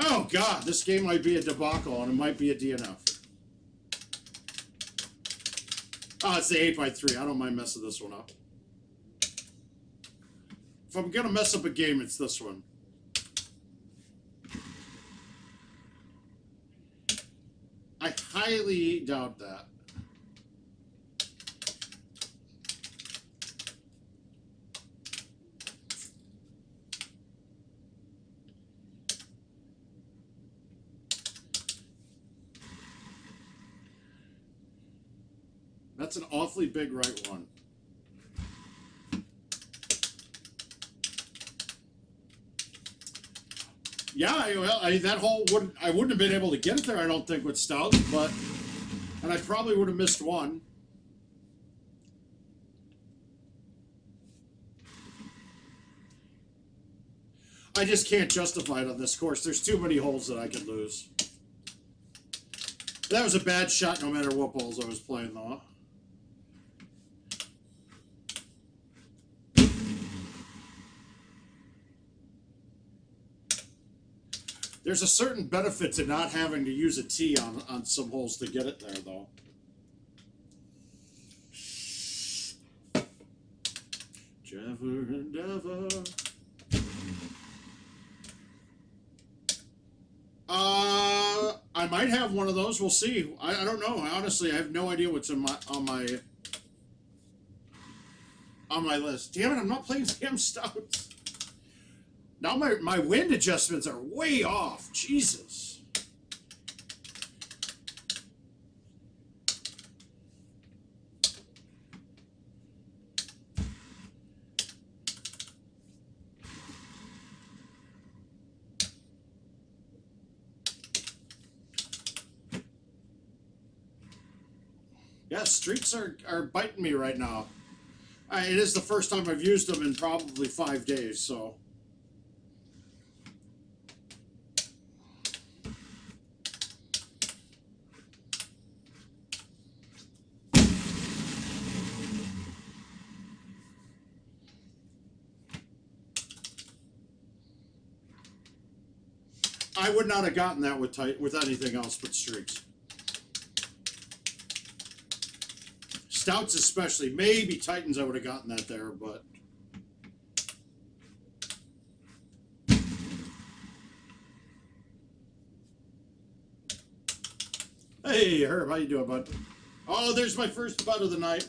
Speaker 1: Oh, God, this game might be a debacle, and it might be a DNF. Oh, it's the 8x3. I don't mind messing this one up. If I'm going to mess up a game, it's this one. I highly doubt that. That's an awfully big right one. Yeah, well, that hole I wouldn't have been able to get it there, I don't think, with stouts, but and I probably would have missed one. I just can't justify it on this course. There's too many holes that I could lose. That was a bad shot no matter what balls I was playing, though. There's a certain benefit to not having to use a tee on some holes to get it there, though. Jever and ever. I might have one of those. We'll see. I don't know. Honestly, I have no idea what's in on my list. Damn it! I'm not playing damn stouts. Now my wind adjustments are way off. Jesus. Yeah, streaks are biting me right now. It is the first time I've used them in probably 5 days, so. I would not have gotten that with anything else but streaks. Stouts especially. Maybe Titans I would have gotten that there, but... Hey, Herb, how you doing, bud? Oh, there's my first bud of the night.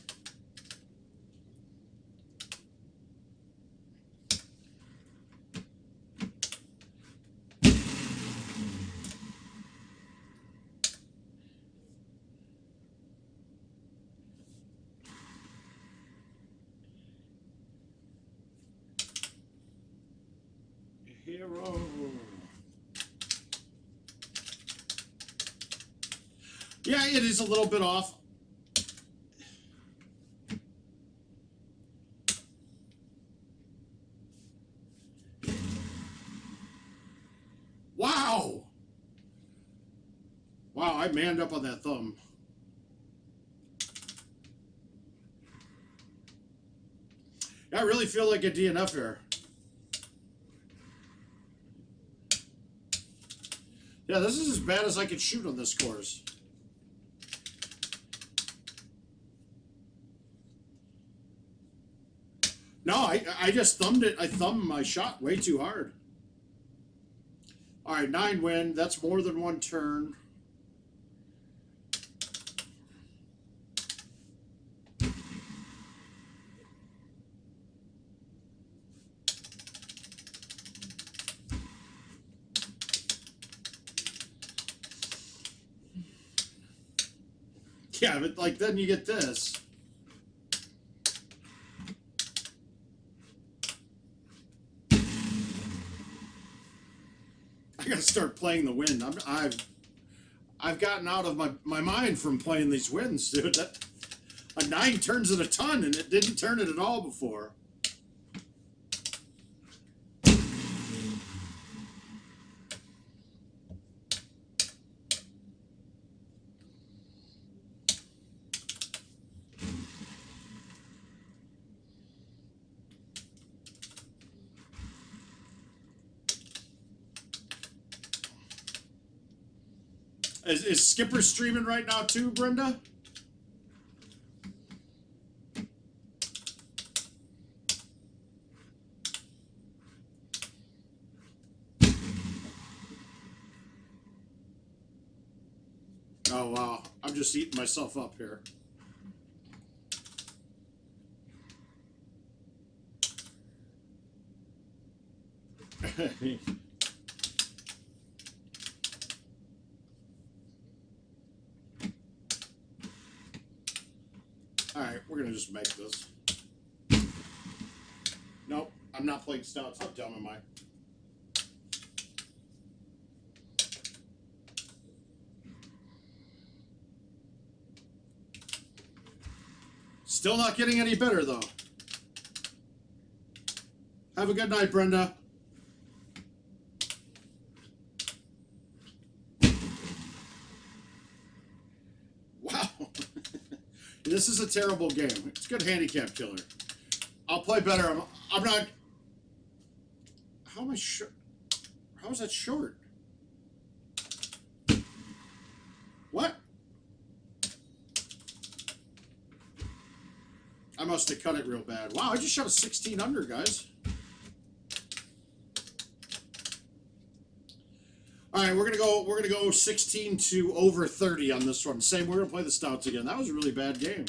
Speaker 1: Hero. Yeah, it is a little bit off. Wow! Wow, I manned up on that thumb. I really feel like a DNF here. Yeah, this is as bad as I could shoot on this course. No, I just thumbed it. I thumbed my shot way too hard. All right, 9 win. That's more than one turn. Yeah, but like then you get this. I gotta start playing the wind. I've gotten out of my mind from playing these winds, dude. A 9 turns it a ton, and it didn't turn it at all before. Is Skipper streaming right now too, Brenda? Oh, wow. I'm just eating myself up here. Alright, we're going to just make this. Nope, I'm not playing stouts. How dumb am I? Still not getting any better, though. Have a good night, Brenda. Wow. This is a terrible game. It's a good handicap killer. I'll play better. I'm not... How am I short? How is that short? What? I must have cut it real bad. Wow, I just shot a 16 under, guys. All right, we're gonna go 16 to over 30 on this one. Same, we're gonna play the stouts again. That was a really bad game.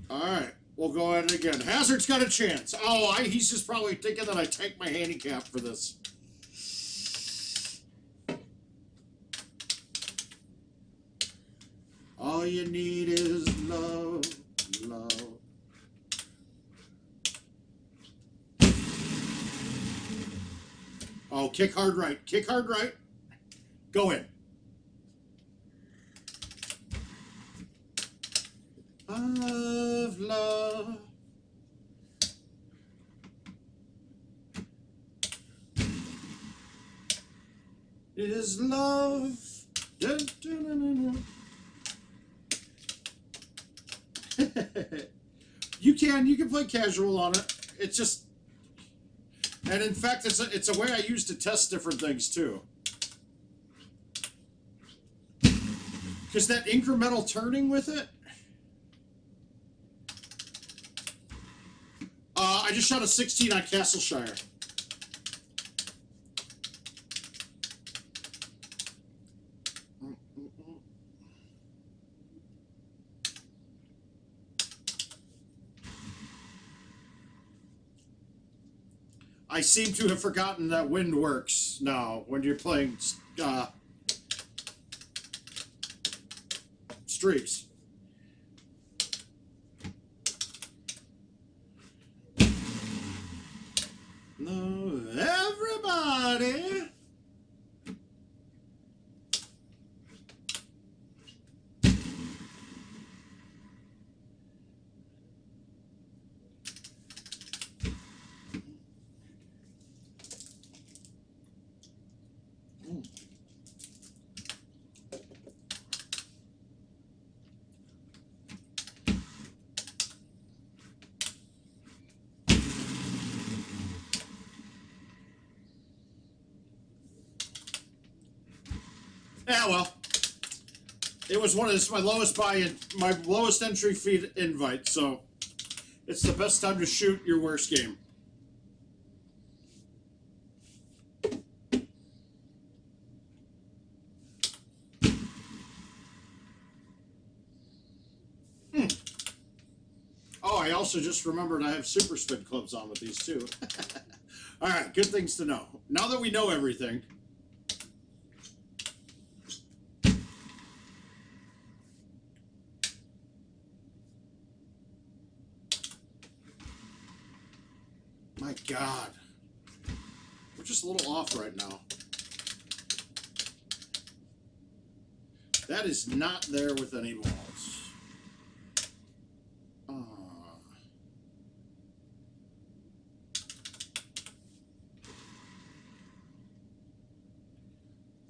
Speaker 1: All right, we'll go at it again. Hazard's got a chance. Oh, he's just probably thinking that I take my handicap for this. All you need is love, love. Oh, kick hard right. Kick hard right. Go in. Of love. Is love. Dun, dun, dun, dun, dun. You can play casual on it. It's just, and in fact, it's a way I use to test different things too. Because that incremental turning with it. I just shot a 16 on Castleshire. I seem to have forgotten that wind works now when you're playing streaks. No, everybody. Yeah, well, it was my lowest buy-in, my lowest entry fee invite, so it's the best time to shoot your worst game. Oh, I also just remembered I have super spin clubs on with these too. All right, good things to know. Now that we know everything. My God. We're just a little off right now. That is not there with any balls.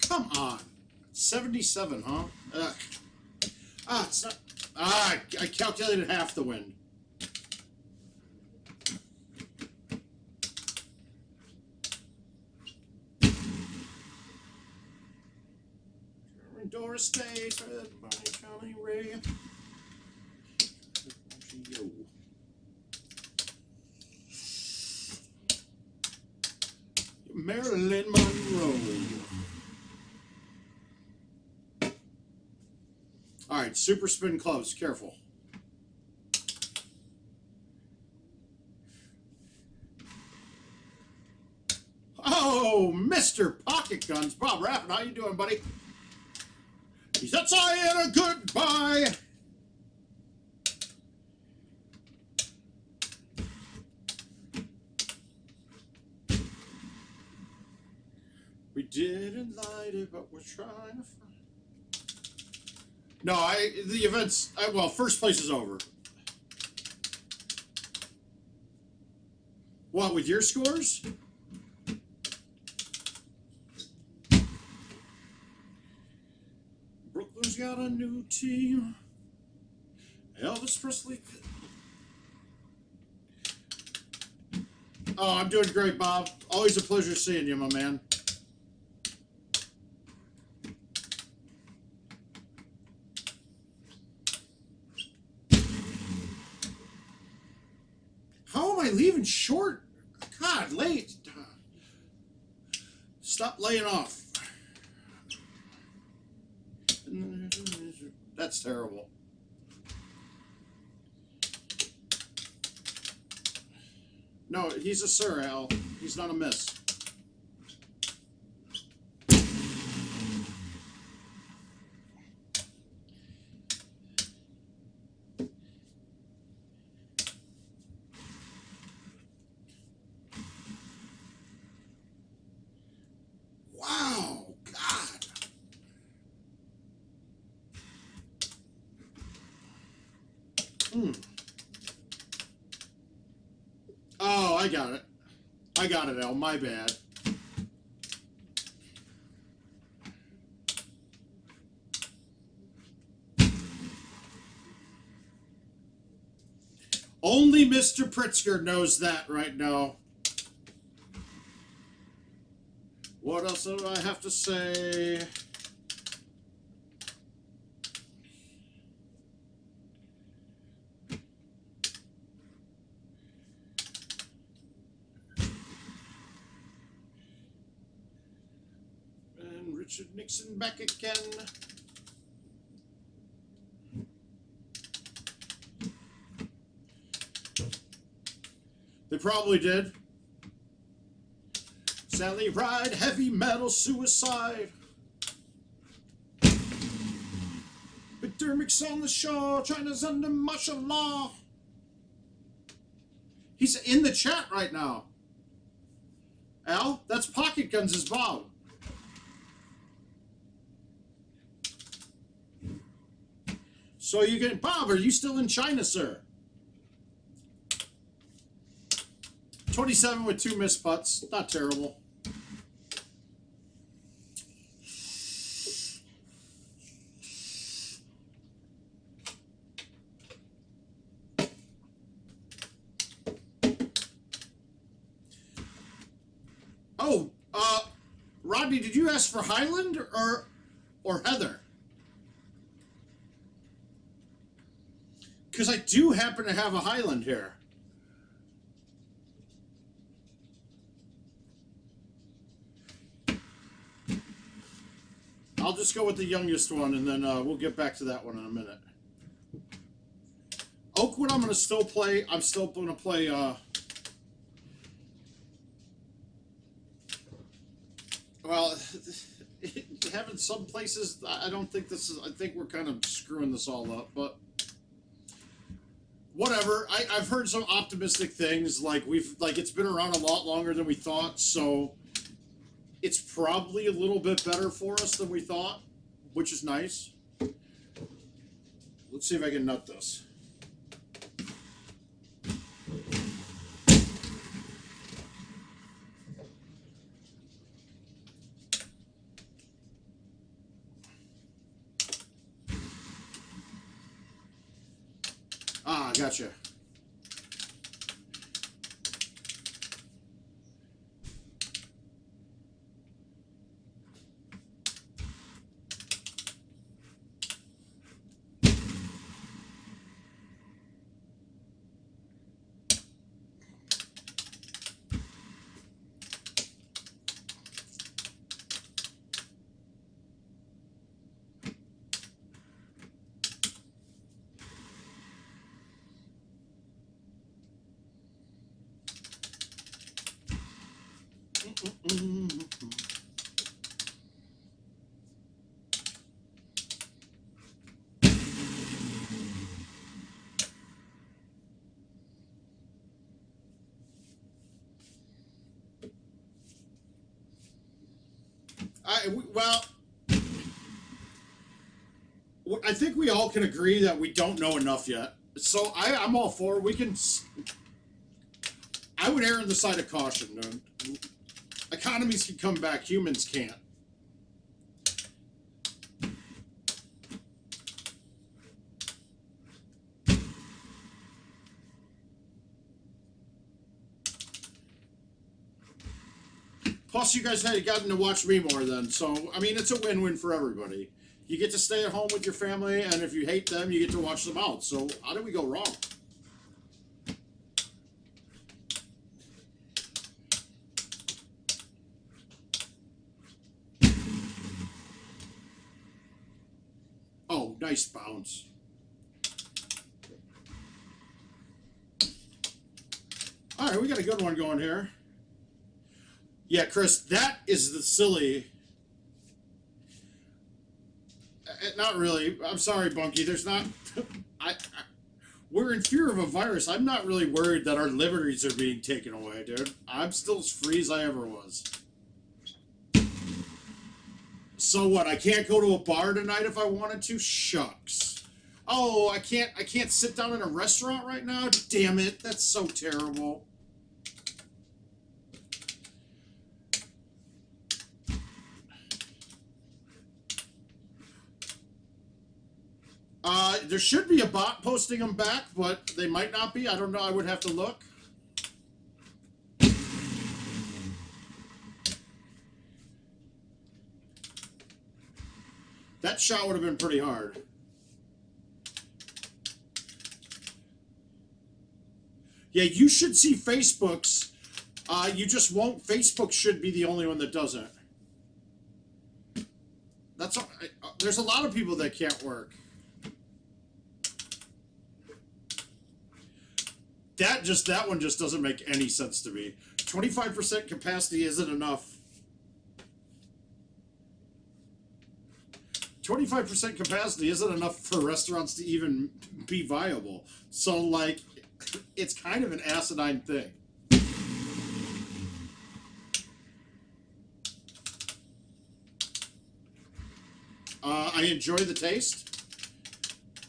Speaker 1: Come on. 77, huh? Ugh. It's not. I calculated half the wind. Doris Day, Fred, Bonnie, Connie, Ray. Yo. Marilyn Monroe. All right, super spin clubs. Careful. Oh, Mr. Pocket Guns. Bob Rappin, how you doing, buddy? He said, saying a goodbye. We didn't light it, but we're trying to find. No, the event's, well, first place is over. What, with your scores? Brooklyn's got a new team. Elvis Presley. Oh, I'm doing great, Bob. Always a pleasure seeing you, my man. How am I leaving short? God, late. Stop laying off. That's terrible. No, he's a sir, Al. He's not a miss. Wow, God. Oh, I got it. I got it, Al. My bad. Only Mr. Pritzker knows that right now. What else do I have to say? And Richard Nixon back again. They probably did. Sally Ride, heavy metal suicide. McDermott's on the shore, China's under martial law. He's in the chat right now. Al, that's Pocket Guns' Bob. So you get Bob, are you still in China, sir? 27 with 2 missed putts. Not terrible. Oh, Rodney, did you ask for Highland or Heather? Because I do happen to have a Highland here. I'll just go with the youngest one, and then we'll get back to that one in a minute. Oakwood, I'm going to still play. I'm still going to play. Well, having some places, I don't think this is. I think we're kind of screwing this all up, but whatever. I've heard some optimistic things, like it's been around a lot longer than we thought, so. It's probably a little bit better for us than we thought, which is nice. Let's see if I can nut this. Ah, gotcha. Well, I think we all can agree that we don't know enough yet. So I'm all for we can. I would err on the side of caution. Economies can come back, humans can't. Plus, you guys had gotten to watch me more then, so, I mean, it's a win-win for everybody. You get to stay at home with your family, and if you hate them, you get to watch them out. So, how did we go wrong? Oh, nice bounce. All right, we got a good one going here. Yeah, Chris, that is the silly. Not really. I'm sorry, Bunky. There's not. We're in fear of a virus. I'm not really worried that our liberties are being taken away, dude. I'm still as free as I ever was. So what? I can't go to a bar tonight if I wanted to? Shucks. Oh, I can't sit down in a restaurant right now. Damn it, that's so terrible. There should be a bot posting them back, but they might not be. I don't know. I would have to look. That shot would have been pretty hard. Yeah, you should see Facebook's. You just won't. Facebook should be the only one that doesn't. That's all, there's a lot of people that can't work. That one just doesn't make any sense to me. 25% capacity isn't enough. 25% capacity isn't enough for restaurants to even be viable. So, like, it's kind of an asinine thing. I enjoy the taste.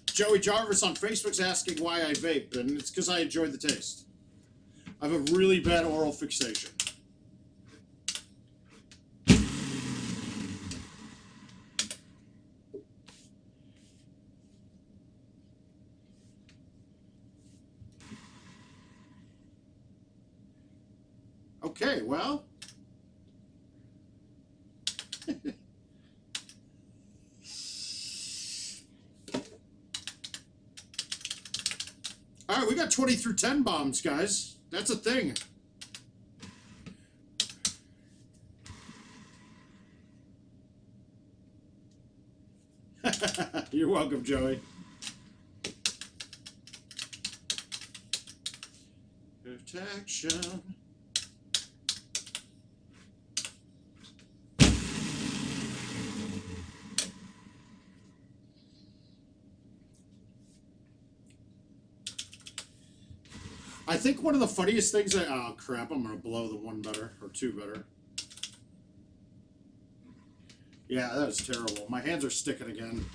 Speaker 1: Joey Jarvis on Facebook's asking why I vape, and it's because I enjoy the taste. I have a really bad oral fixation. Okay, well. All right, we got 20 through 10 bombs, guys. That's a thing. You're welcome, Joey. Protection. I think one of the funniest things oh crap, I'm gonna blow the one better or two better. Yeah, that is terrible. My hands are sticking again.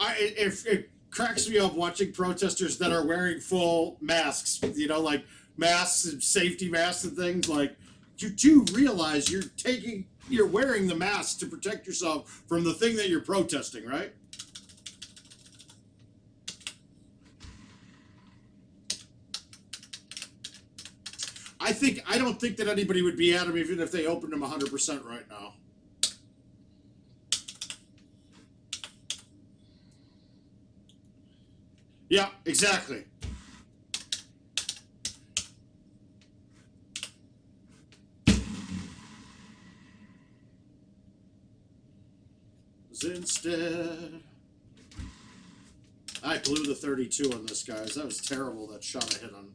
Speaker 1: It cracks me up watching protesters that are wearing full masks, you know, like masks and safety masks and things. Like, you do realize you're wearing the mask to protect yourself from the thing that you're protesting, right? I don't think that anybody would be at them even if they opened them 100% right now. Yeah, exactly. Instead, I blew the 32 on this, guys. That was terrible, that shot I hit on.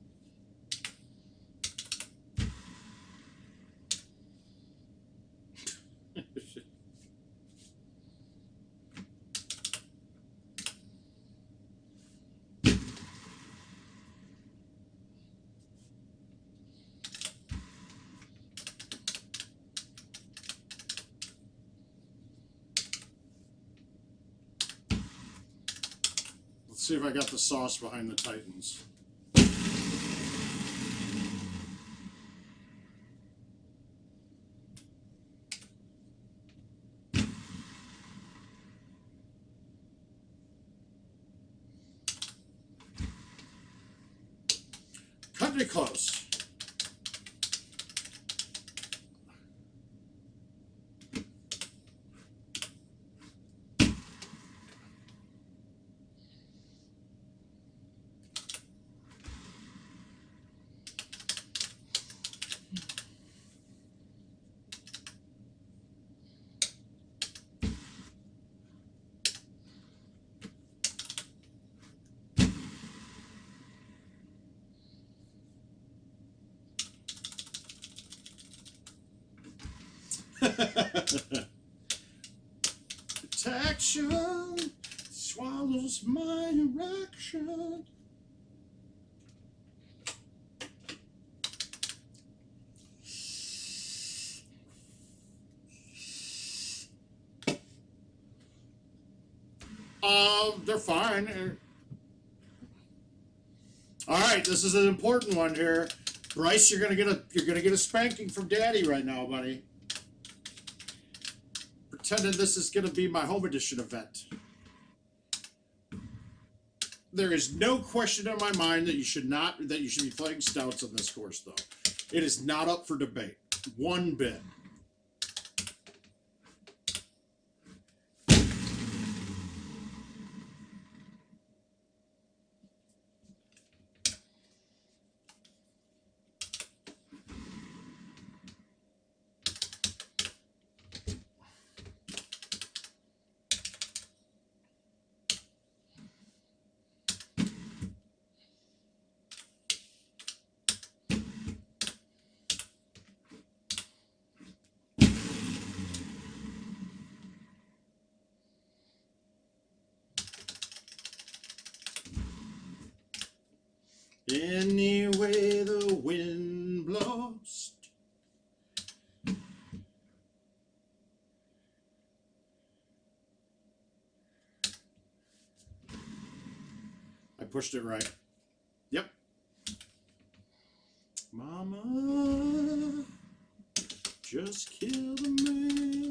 Speaker 1: Let's see if I got the sauce behind the Titans. Cutting it close. Protection swallows my erection. They're fine. All right, this is an important one here. Bryce, you're gonna get a spanking from Daddy right now, buddy. Pretending this is gonna be my home edition event. There is no question in my mind that you should be playing stouts on this course, though. It is not up for debate, one bit. Any way the wind blows. I pushed it right. Yep. Mama, just kill the man.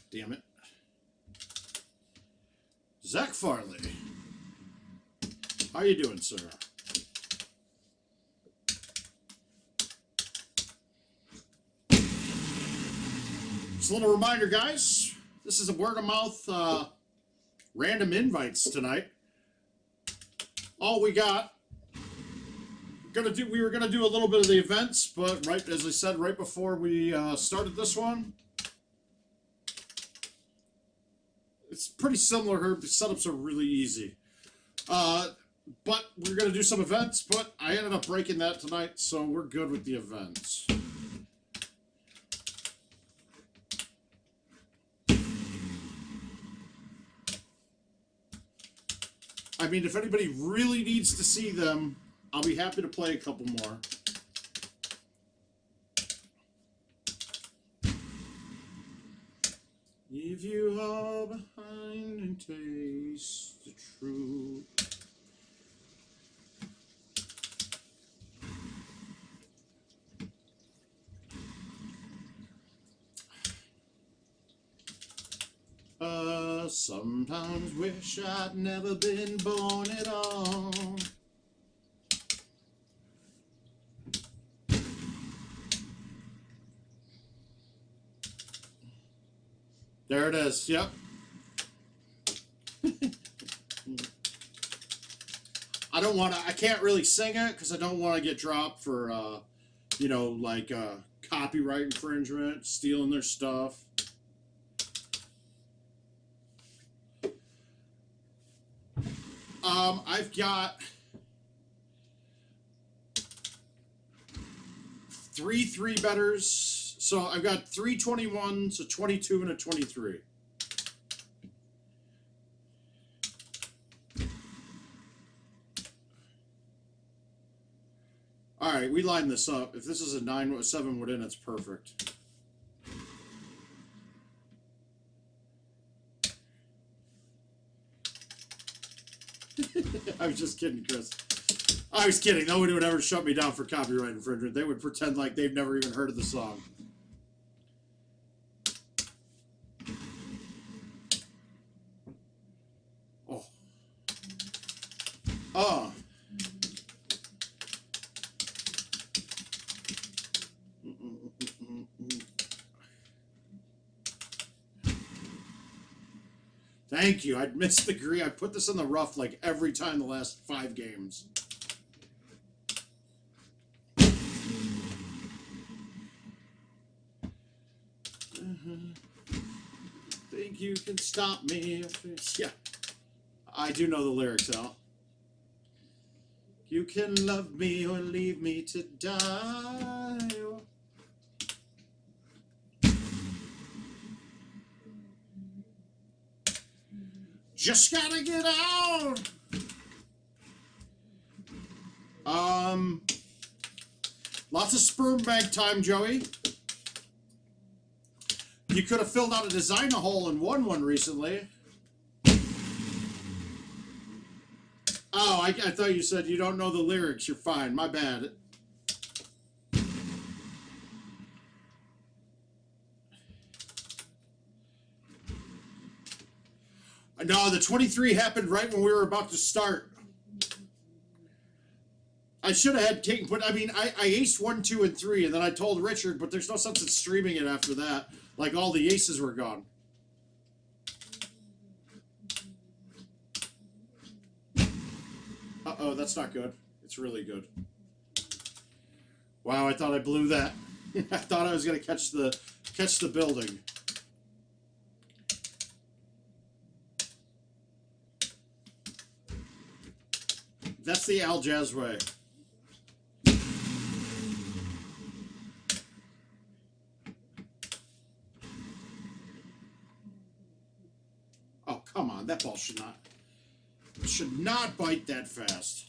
Speaker 1: Damn it. Zach Farley. How you doing, sir? Just a little reminder, guys. This is a word-of-mouth random invites tonight. All we got. We were gonna do a little bit of the events, but right as I said right before we started this one. It's pretty similar. The setups are really easy. But we're going to do some events, but I ended up breaking that tonight, so we're good with the events. I mean, if anybody really needs to see them, I'll be happy to play a couple more. If you are behind and taste the truth. Sometimes wish I'd never been born at all. There it is. Yep. I can't really sing it because I don't want to get dropped for, you know, like copyright infringement, stealing their stuff. I've got 3 3-betters. So I've got 3 21s, a 22, and a 23. All right, we line this up. If this is a 9 7 wood in, it's perfect. I was just kidding, Chris. I was kidding. Nobody would ever shut me down for copyright infringement. They would pretend like they've never even heard of the song. Oh. Oh. Thank you. I'd missed the green. I put this in the rough like every time the last 5 games. Think you can stop me? Yeah. I do know the lyrics, Al. You can love me or leave me to die. Just gotta get out. Lots of sperm bank time, Joey. You could have filled out a design a hole and won one recently. Oh, I thought you said you don't know the lyrics. You're fine. My bad. No, the 23 happened right when we were about to start. I should have had king, but I mean, I aced 1, 2, and 3, and then I told Richard, but there's no sense in streaming it after that. Like, all the aces were gone. Uh-oh, that's not good. It's really good. Wow, I thought I blew that. I thought I was going to catch the building. That's the Al Jazz way. Oh, come on. That ball should not bite that fast.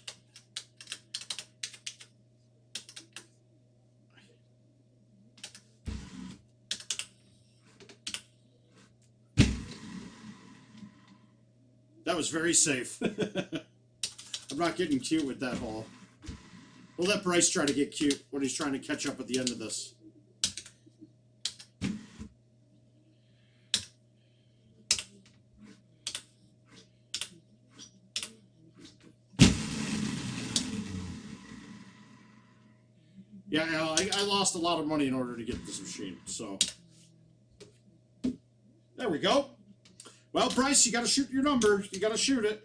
Speaker 1: That was very safe. I'm not getting cute with that ball. We'll let Bryce try to get cute when he's trying to catch up at the end of this. Yeah, Al, I lost a lot of money in order to get this machine, so. There we go. Well, Bryce, you got to shoot your number. You got to shoot it.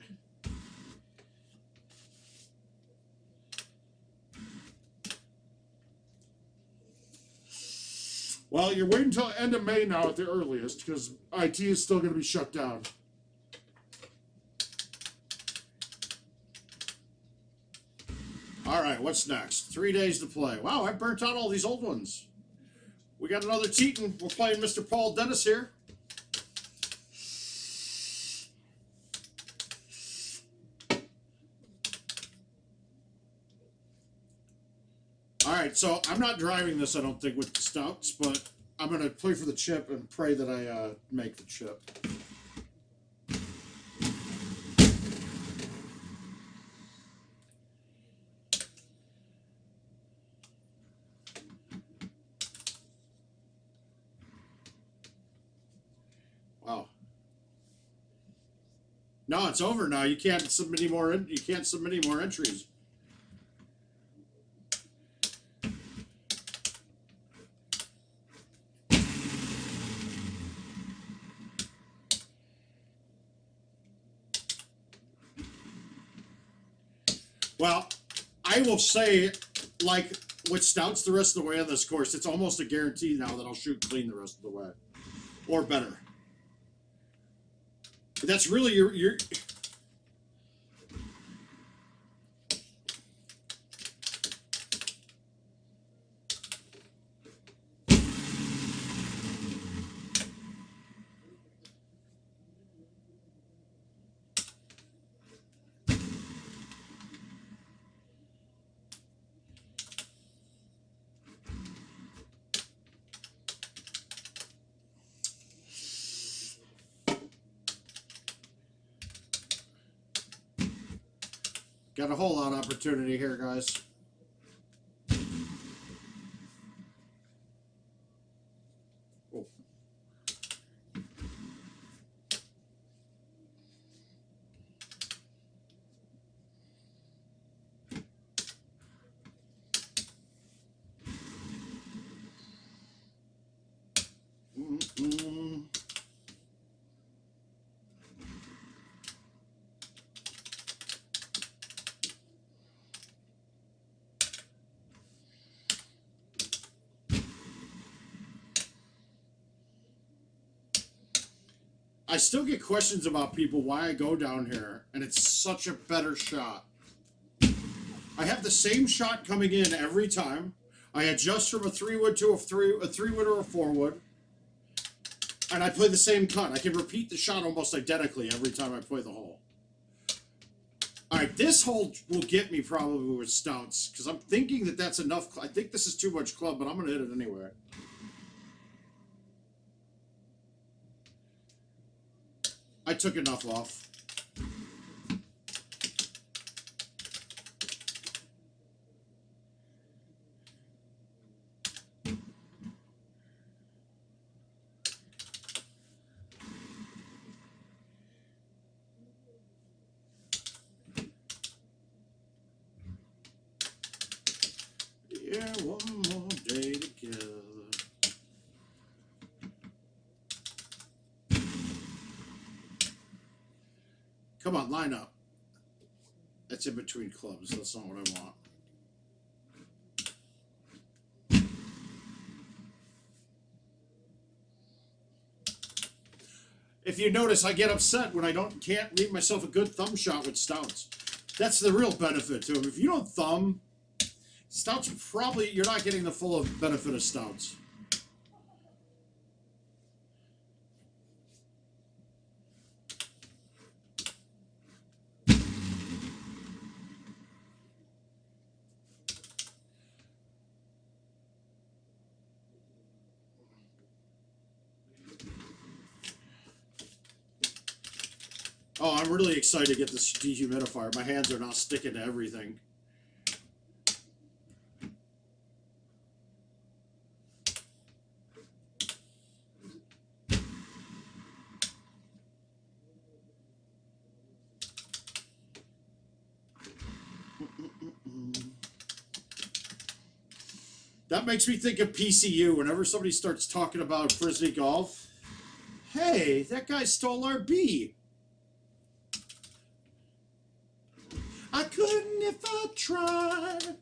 Speaker 1: Well, you're waiting until the end of May now at the earliest, because IT is still going to be shut down. All right, what's next? 3 days to play. Wow, I burnt out all these old ones. We got another Teton. We're playing Mr. Paul Dennis here. All right, so I'm not driving this, I don't think, with the stouts, but I'm going to play for the chip and pray that I make the chip. Wow. No, it's over now. You can't submit any more. You can't submit any more entries. Well, I will say, like, with stouts the rest of the way on this course, it's almost a guarantee now that I'll shoot clean the rest of the way. Or better. That's really your got a whole lot of opportunity here, guys. Oh. I still get questions about people why I go down here, and it's such a better shot. I have the same shot coming in every time. I adjust from a 3-wood to a 3-wood or a 4-wood. And I play the same cut. I can repeat the shot almost identically every time I play the hole. All right, this hole will get me probably with stouts because I'm thinking that that's enough. I think this is too much club, but I'm going to hit it anyway. I took enough off. Yeah, one more day together. Come on, line up. That's in between clubs. That's not what I want. If you notice, I get upset when I can't leave myself a good thumb shot with stouts. That's the real benefit to them. If you don't thumb, stouts probably, you're not getting the full benefit of stouts. Oh, I'm really excited to get this dehumidifier. My hands are not sticking to everything. That makes me think of PCU. Whenever somebody starts talking about frisbee golf, hey, that guy stole our bee. I couldn't if I tried.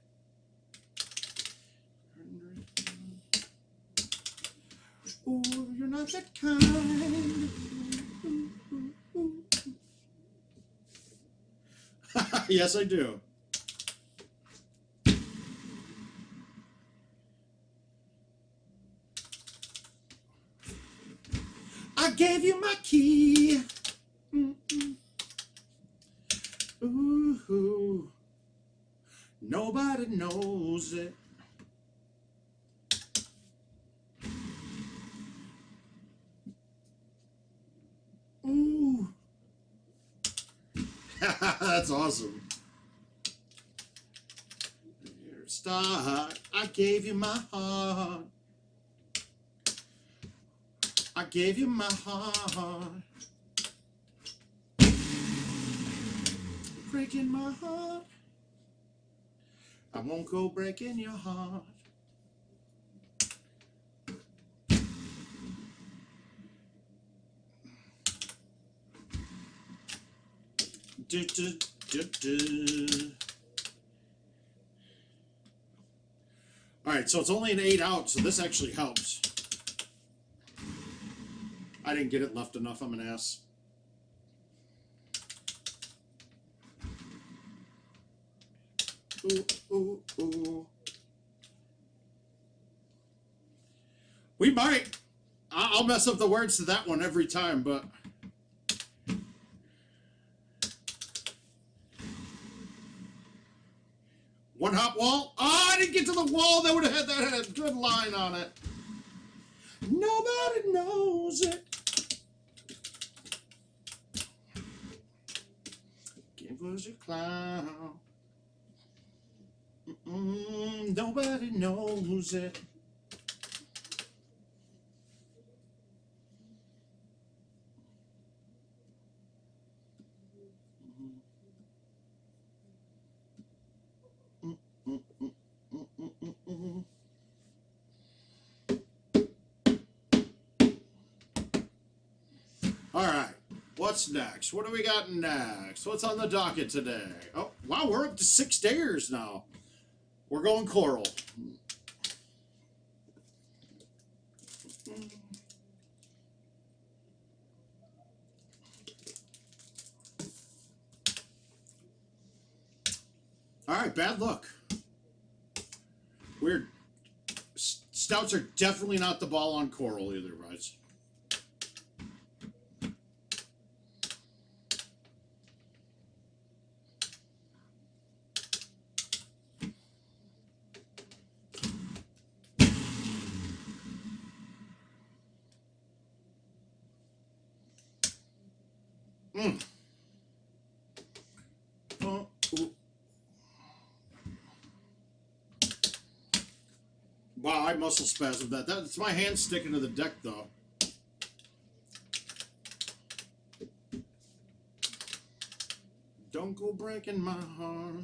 Speaker 1: Oh, you're not that kind. Yes, I do. I gave you my key. Ooh, nobody knows it. Ooh. That's awesome. Start. I gave you my heart. I gave you my heart. Breaking my heart. I won't go breaking your heart. Do, do, do, do. All right, so it's only an 8 out, so this actually helps. I didn't get it left enough. I'm an ass. Ooh, ooh, ooh. We might. I'll mess up the words to that one every time, but... One hop wall. Oh, I didn't get to the wall. That would have had that good line on it. Nobody knows it. Give us a clown. Nobody knows it. All right, what's next? What do we got next? What's on the docket today? Oh, wow, we're up to 6 dares now. We're going coral. All right, bad luck. Weird. Stouts are definitely not the ball on coral either, guys. Mm. Oh, wow, I muscle spasmed that. That's my hand sticking to the deck, though. Don't go breaking my heart.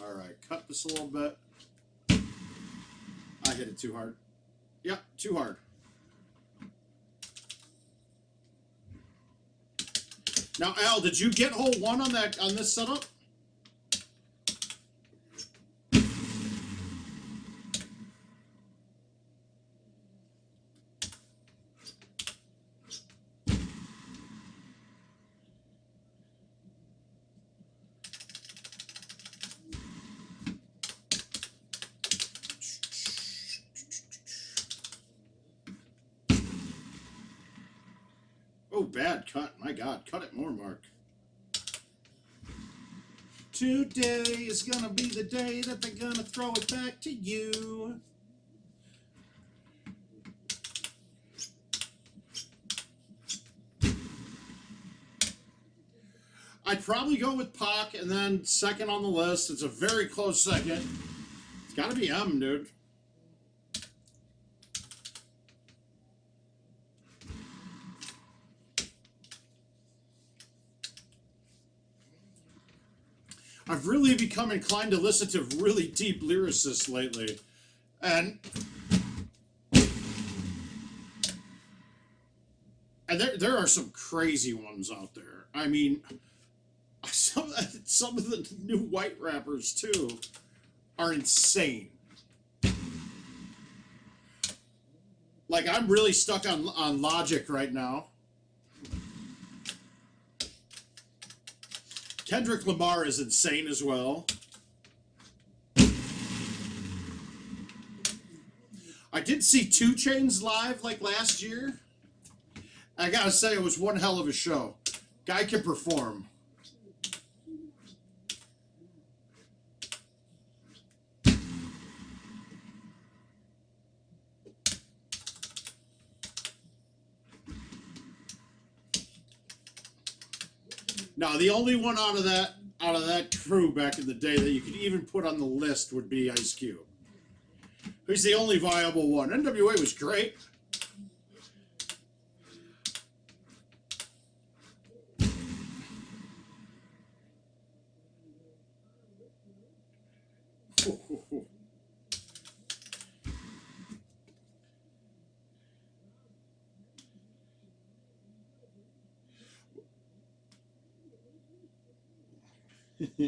Speaker 1: All right, cut this a little bit. I hit it too hard. Yep, too hard. Now, Al, did you get hole one on this setup? Oh, bad cut. My God, cut it more, Mark. Today is gonna be the day that they're gonna throw it back to you. I'd probably go with Pac, and then second on the list. It's a very close second. It's got to be M, dude. I've really become inclined to listen to really deep lyricists lately. And there are some crazy ones out there. I mean, some of the new white rappers, too, are insane. Like, I'm really stuck on Logic right now. Kendrick Lamar is insane as well. I did see 2 Chainz live like last year. I gotta say, it was one hell of a show. Guy can perform. Now, the only one out of that crew back in the day that you could even put on the list would be Ice Cube. He's the only viable one. NWA was great. All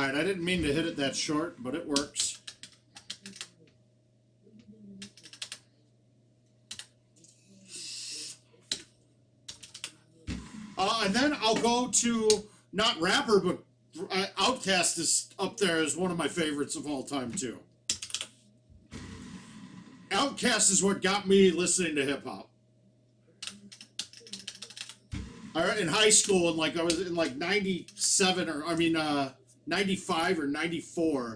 Speaker 1: right, I didn't mean to hit it that short, but it works. And then I'll go to, not rapper, but Outkast is up there as one of my favorites of all time, too. Outkast is what got me listening to hip-hop. In high school, and I was in 97, or 95 or 94,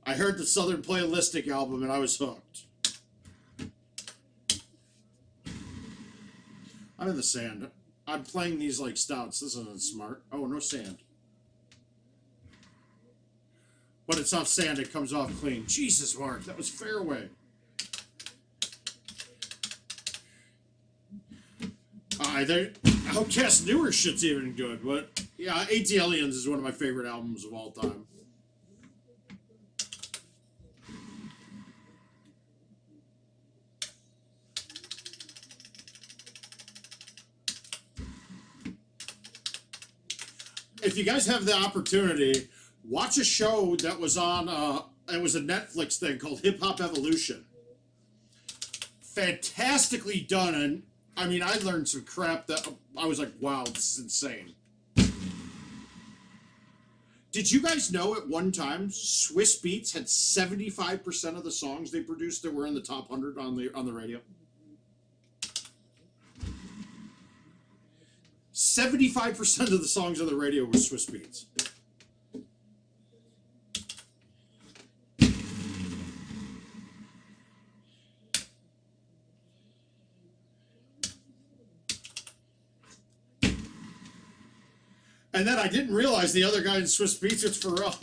Speaker 1: I heard the Southern Playalistic album, and I was hooked. I'm in the sand. I'm playing these like stouts. This isn't smart. Oh, no sand. But it's not sand. It comes off clean. Jesus, Mark. That was fairway. Outkast newer shit's even good. But, yeah, ATLiens is one of my favorite albums of all time. If you guys have the opportunity, Watch a show that was on. It was a Netflix thing called Hip Hop Evolution. Fantastically done, and I mean, I learned some crap that I was like, wow, this is insane. Did you guys know at one time Swiss Beats had 75% of the songs they produced that were in the top 100 on the radio? 75% of the songs on the radio were Swiss Beats. And then I didn't realize the other guy in Swiss Beats, it's Pharrell,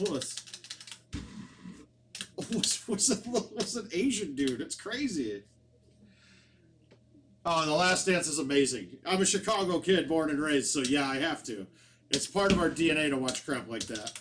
Speaker 1: was an Asian dude. It's crazy. Oh, The Last Dance is amazing. I'm a Chicago kid, born and raised, so yeah, I have to. It's part of our DNA to watch crap like that.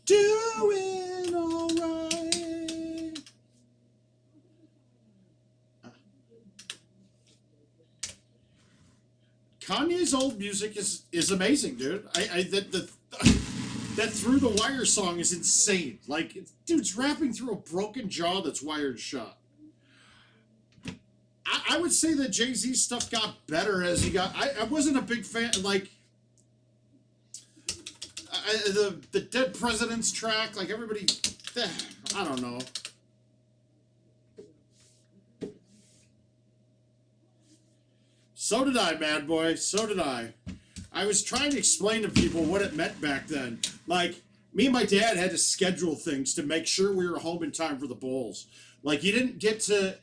Speaker 1: Doing all right. Kanye's old music is amazing, dude. That Through the Wire song is insane. Like, dude's rapping through a broken jaw that's wired shut. I would say that Jay-Z's stuff got better as he got. I wasn't a big fan. Like, the Dead Presidents track, like everybody, I don't know. So did I, Mad Boy. So did I. I was trying to explain to people what it meant back then. Like, me and my dad had to schedule things to make sure we were home in time for the bowls. Like, you didn't get to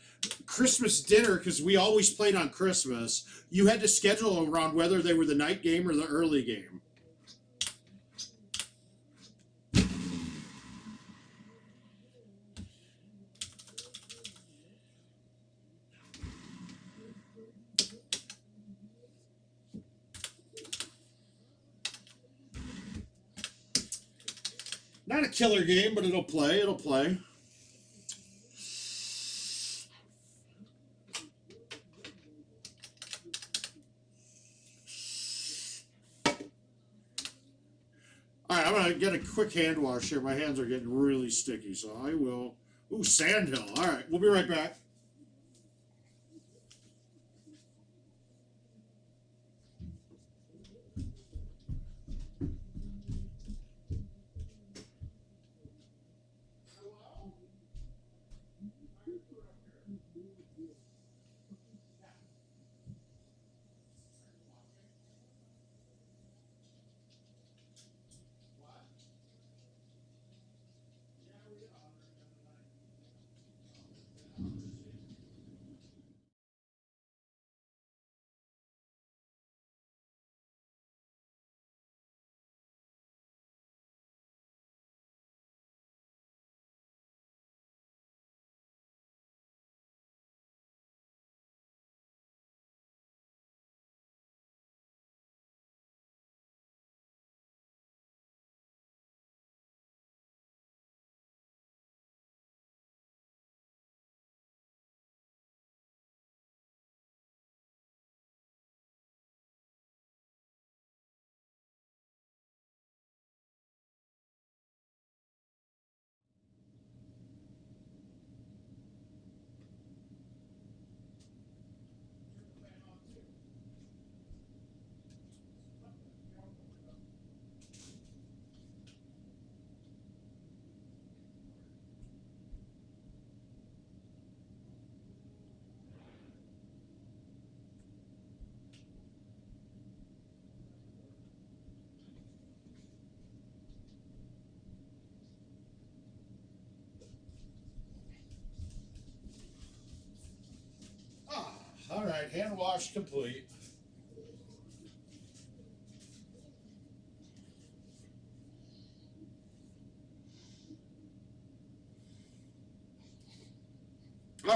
Speaker 1: Christmas dinner because we always played on Christmas. You had to schedule around whether they were the night game or the early game. Not a killer game, but it'll play. It'll play. All right, I'm going to get a quick hand wash here. My hands are getting really sticky, so I will. Ooh, Sandhill. All right, we'll be right back. All right, hand wash complete.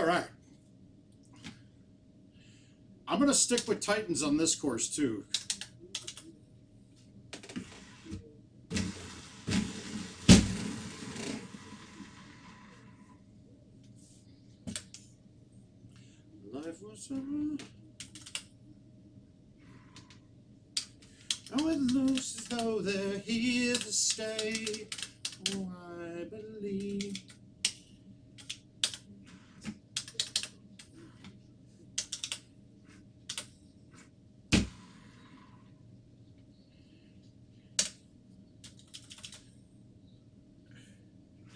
Speaker 1: right. I'm going to stick with Titans on this course, too. Life was oh, it looks as though they're here to stay. Oh, I believe.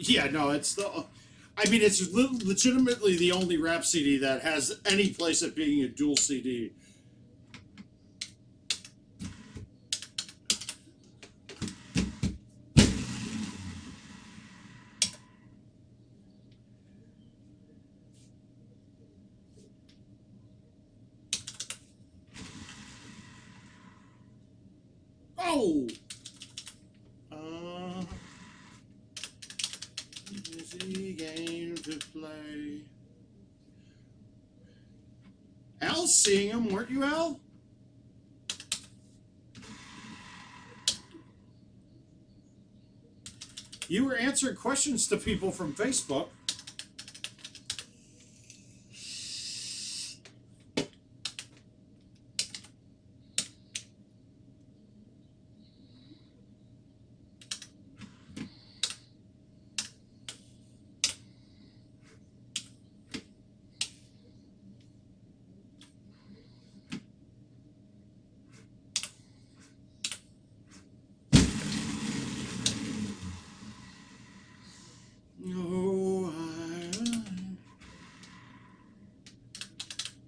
Speaker 1: Yeah, no, it's the. I mean, it's legitimately the only rap CD that has any place at being a dual CD. Oh! Easy game to play. Al's seeing him, weren't you, Al? You were answering questions to people from Facebook.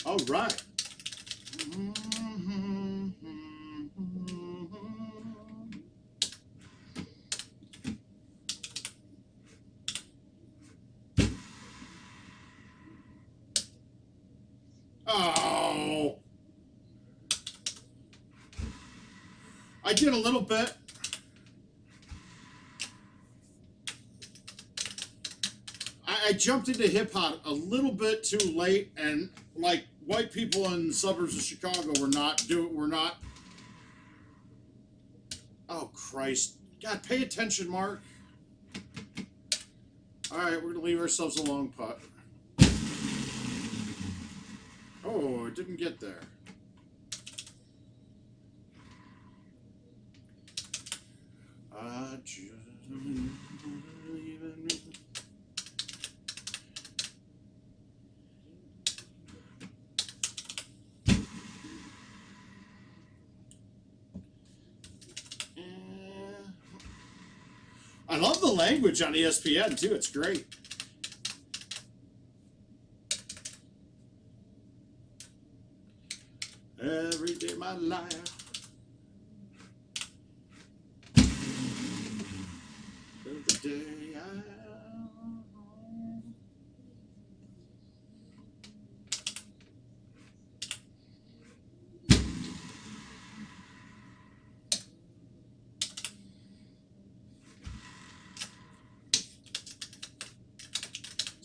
Speaker 1: All right. Oh. I did a little bit. I jumped into hip hop a little bit too late, and like white people in the suburbs of Chicago were not. Oh Christ! God, pay attention, Mark. All right, we're gonna leave ourselves a long putt. Oh, it didn't get there. I just I love the language on ESPN too. It's great. Every day my life. The day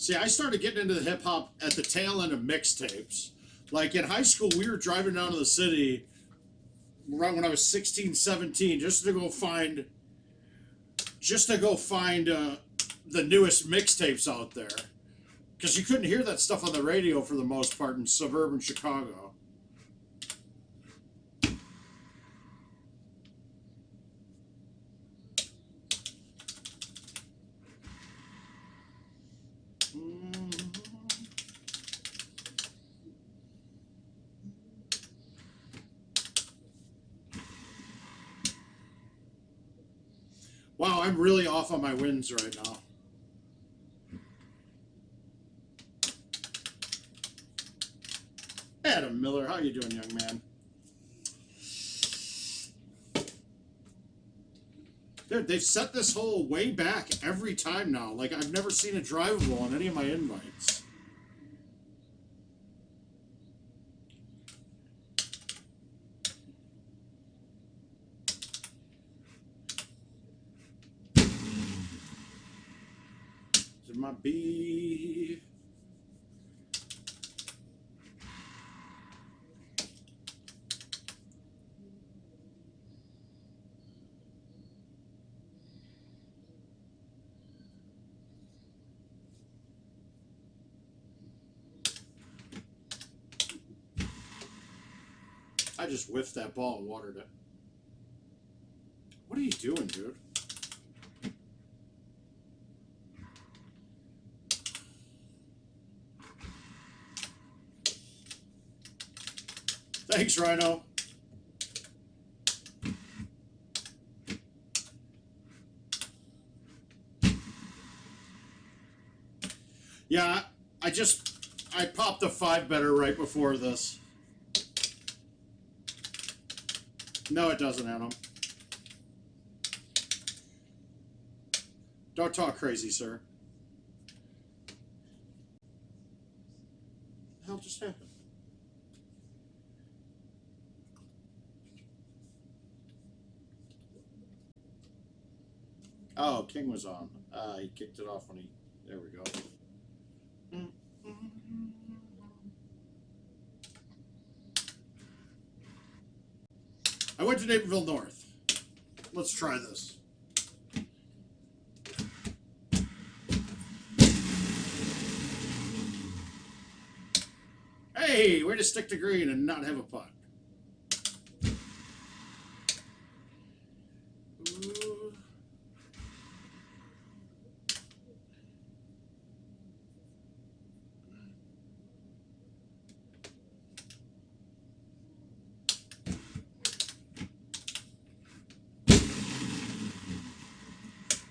Speaker 1: See, I started getting into the hip hop at the tail end of mixtapes. Like in high school, we were driving down to the city right when I was 16, 17, just to go find the newest mixtapes out there. Because you couldn't hear that stuff on the radio for the most part in suburban Chicago. Wow, I'm really off on my wins right now. Adam Miller, how you doing, young man? Dude, they've set this hole way back every time now. Like, I've never seen it drivable on any of my invites. This is my B. I just whiffed that ball and watered it. What are you doing, dude? Thanks, Rhino. Yeah, I popped a 5-better right before this. No, it doesn't, Adam. Don't talk crazy, sir. What the hell just happened? Oh, King was on. He kicked it off when he... There we go. I went to Naperville North. Let's try this. Hey, way to stick to green and not have a putt. Ooh.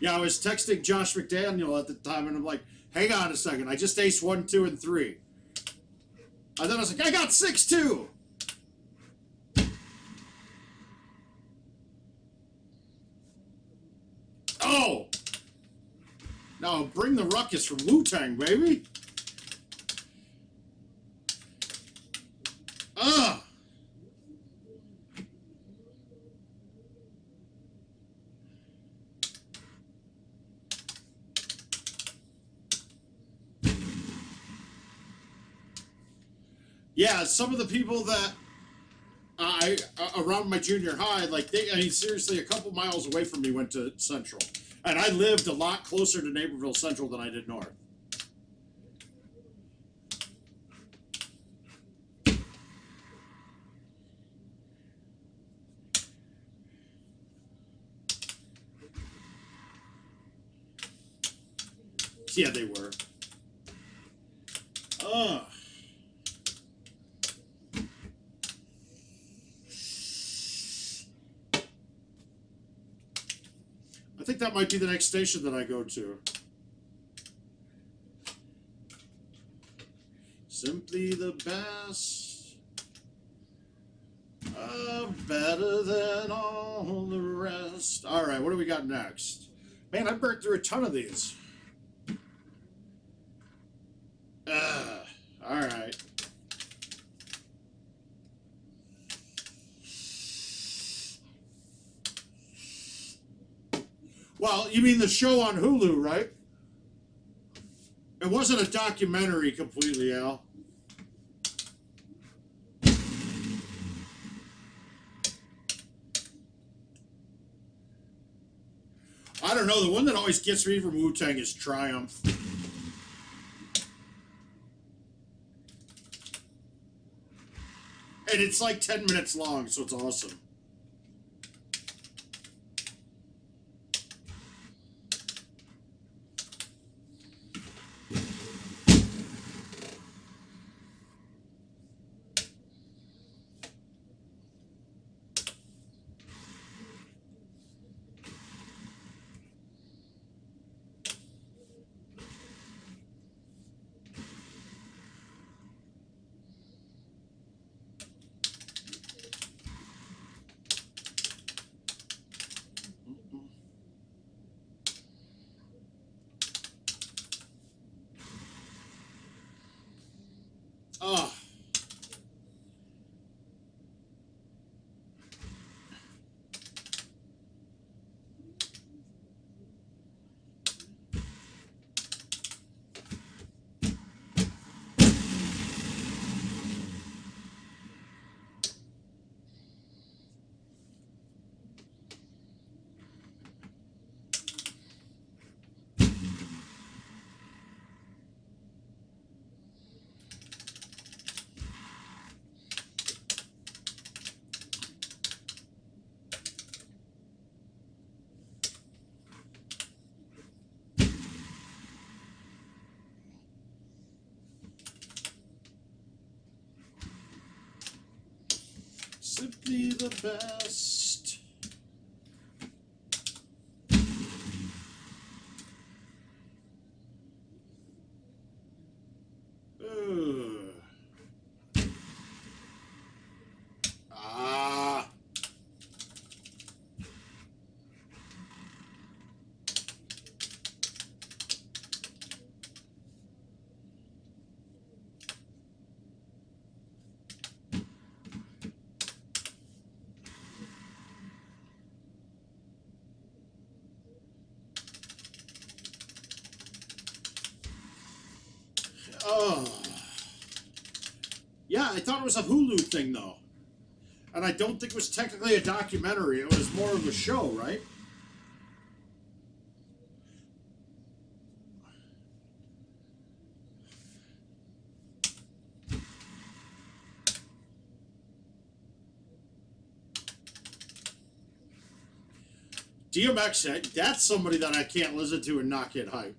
Speaker 1: Yeah, I was texting Josh McDaniel at the time, and I'm like, hang on a second. I just aced 1, 2, and 3. And then I was like, I got 6, too. Oh! Now bring the ruckus from Wu-Tang, baby. Ugh! Yeah, some of the people that around my junior high, like I mean, seriously, a couple miles away from me went to Central, and I lived a lot closer to Naperville Central than I did North. Yeah, they were. Ugh. I think that might be the next station that I go to. Simply the best. Better than all the rest. All right, what do we got next? Man, I burnt through a ton of these. All right. Well, you mean the show on Hulu, right? It wasn't a documentary completely, Al. I don't know. The one that always gets me from Wu-Tang is Triumph. And it's like 10 minutes long, so it's awesome. Simply the best. Ah. Oh. Yeah, I thought it was a Hulu thing, though. And I don't think it was technically a documentary. It was more of a show, right? DMX, that's somebody that I can't listen to and not get hyped.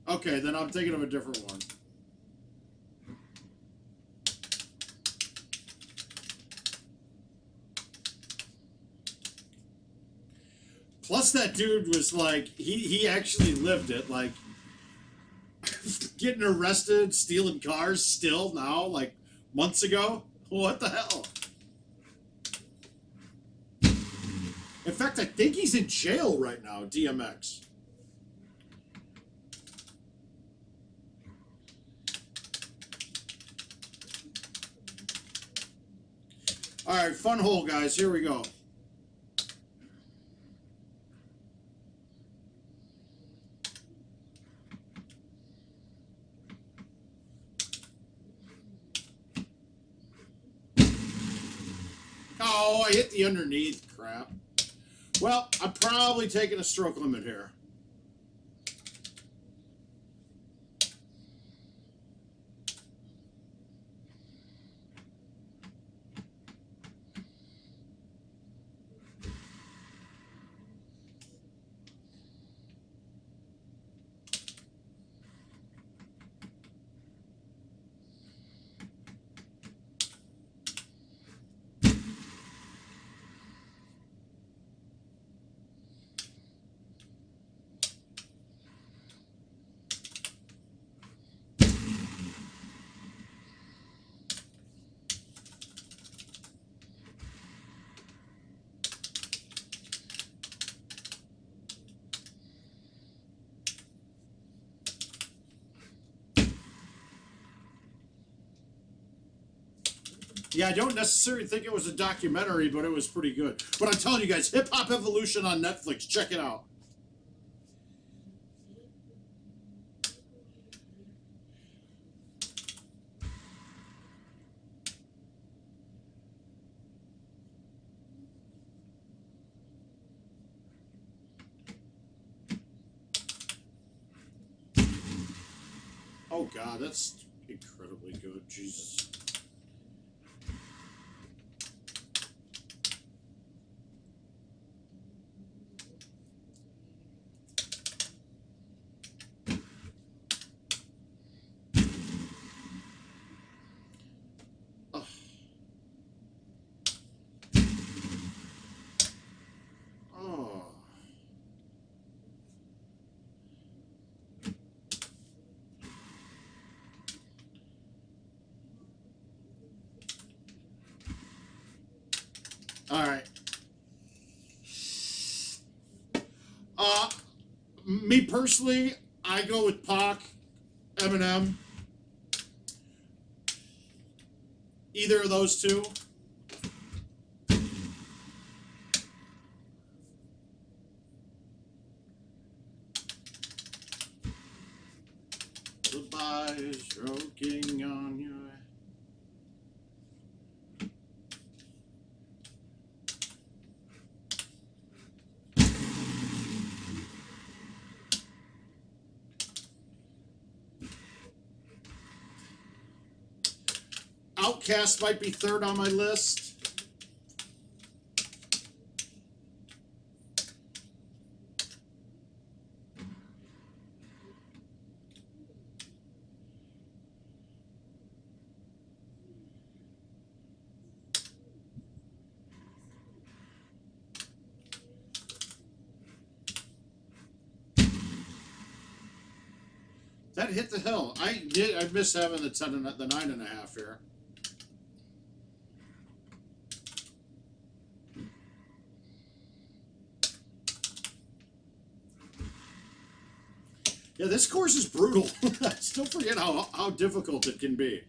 Speaker 1: Okay, then I'm thinking of a different one. Plus, that dude was like, he actually lived it. Like, getting arrested, stealing cars still now, like, months ago? What the hell? In fact, I think he's in jail right now, DMX. All right, fun hole, guys. Here we go. Oh, I hit the underneath. Crap. Well, I'm probably taking a stroke limit here. Yeah, I don't necessarily think it was a documentary, but it was pretty good. But I'm telling you guys, Hip Hop Evolution on Netflix. Check it out. Oh, God, that's incredibly good. Jesus. Oh. All right. Me personally, I go with Pac, Eminem. Either of those two. Goodbye, stroking on your... Outcast might be third on my list. That hit the hill. I miss having the 10 and the 9.5 here. Yeah, this course is brutal. I still forget how difficult it can be.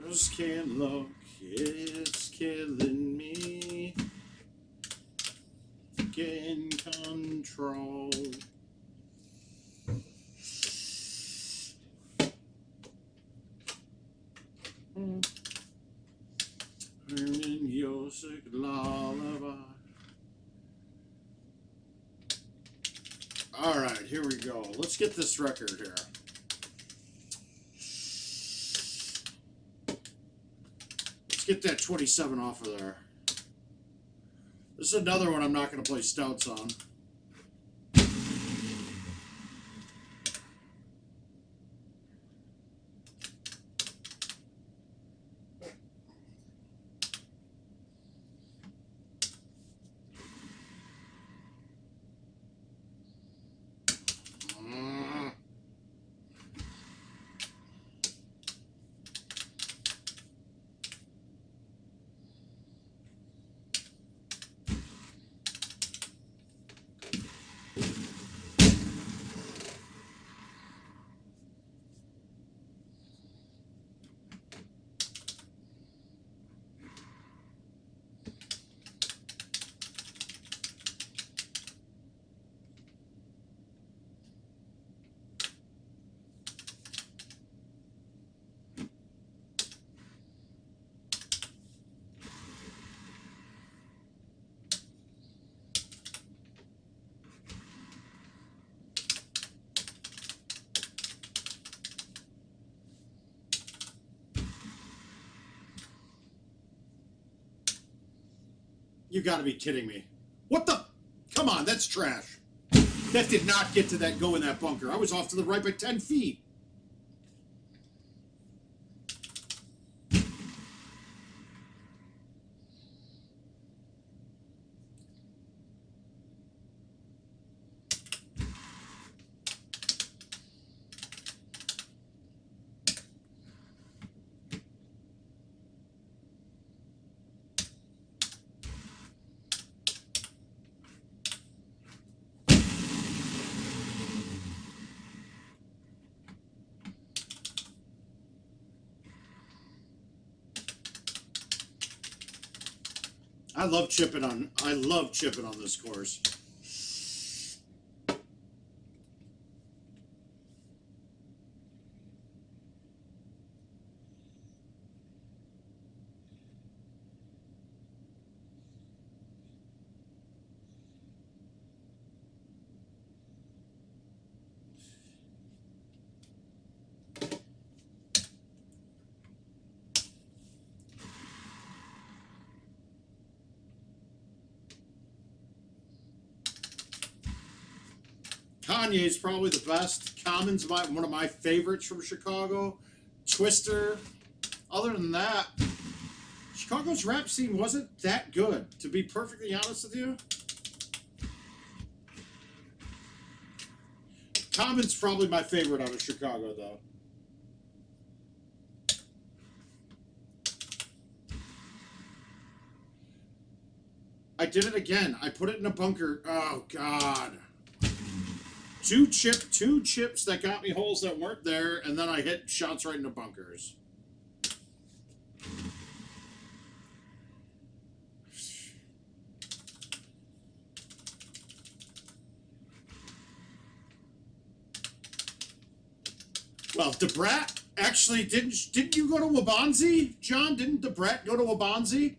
Speaker 1: Just can't look, it's killing me. Gain control. Learning your sick lullaby. All right, here we go. Let's get this record here. Let's get that 27 off of there. This is another one I'm not going to play stouts on. You got to be kidding me. What the? Come on, that's trash. That did not get to that go in that bunker. I was off to the right by 10 feet. I love chipping on this course. Kanye's probably the best. Common's one of my favorites from Chicago. Twister. Other than that, Chicago's rap scene wasn't that good, to be perfectly honest with you. Common's probably my favorite out of Chicago, though. I did it again. I put it in a bunker. Oh, God. Two chips that got me holes that weren't there, and then I hit shots right into bunkers. Well, DeBrat actually didn't you go to Wabanzi, John? Didn't DeBrat go to Wabanzi?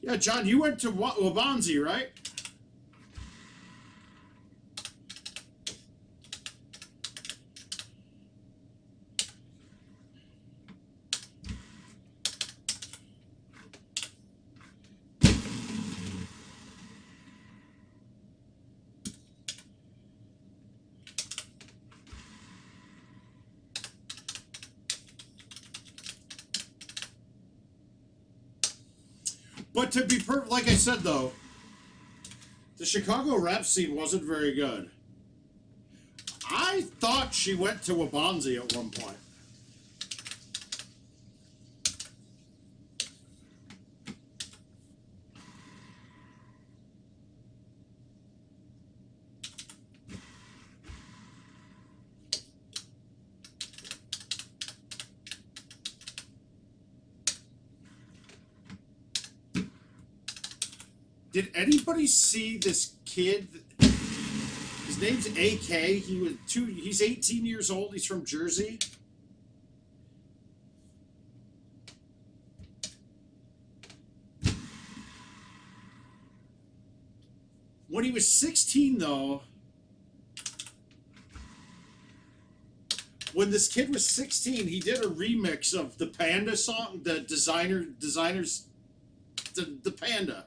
Speaker 1: Yeah, John, you went to Wabanzi, right? But to be like I said though, the Chicago rap scene wasn't very good. I thought she went to Wabanzi at one point. Did anybody see this kid? His name's AK. He's 18 years old. He's from Jersey. When he was 16, though, when this kid was 16, he did a remix of the Panda song, the designers, the Panda.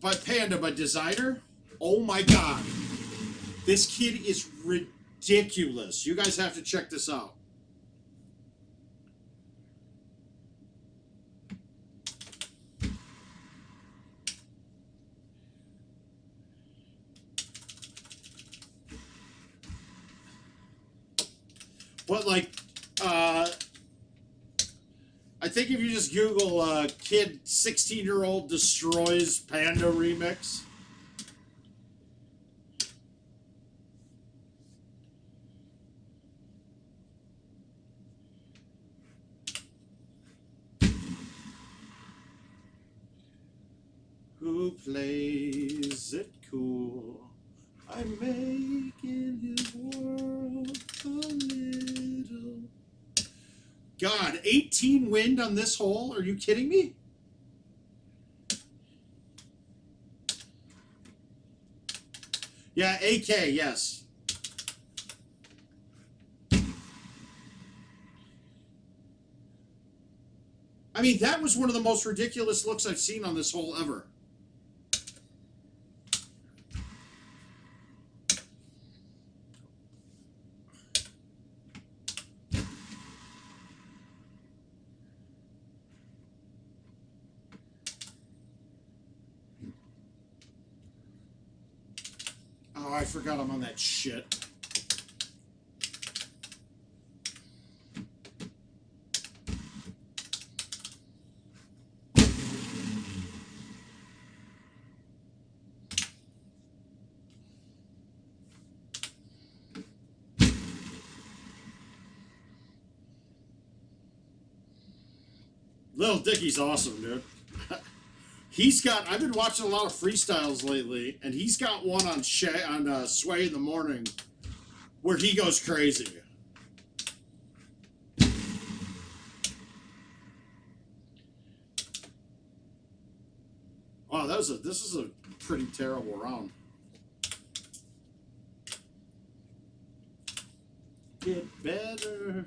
Speaker 1: By Panda, by Designer. Oh my god. This kid is ridiculous. You guys have to check this out. But like, I think if you just Google kid 16-year-old destroys Panda remix. Who plays it cool? I'm making his world a little. God, 18 wind on this hole? Are you kidding me? Yeah, AK, yes. I mean, that was one of the most ridiculous looks I've seen on this hole ever. Oh, I forgot I'm on that shit. Lil Dicky's awesome, dude. I've been watching a lot of freestyles lately, and he's got one on Sway in the Morning where he goes crazy. Wow, this is a pretty terrible round. Get better.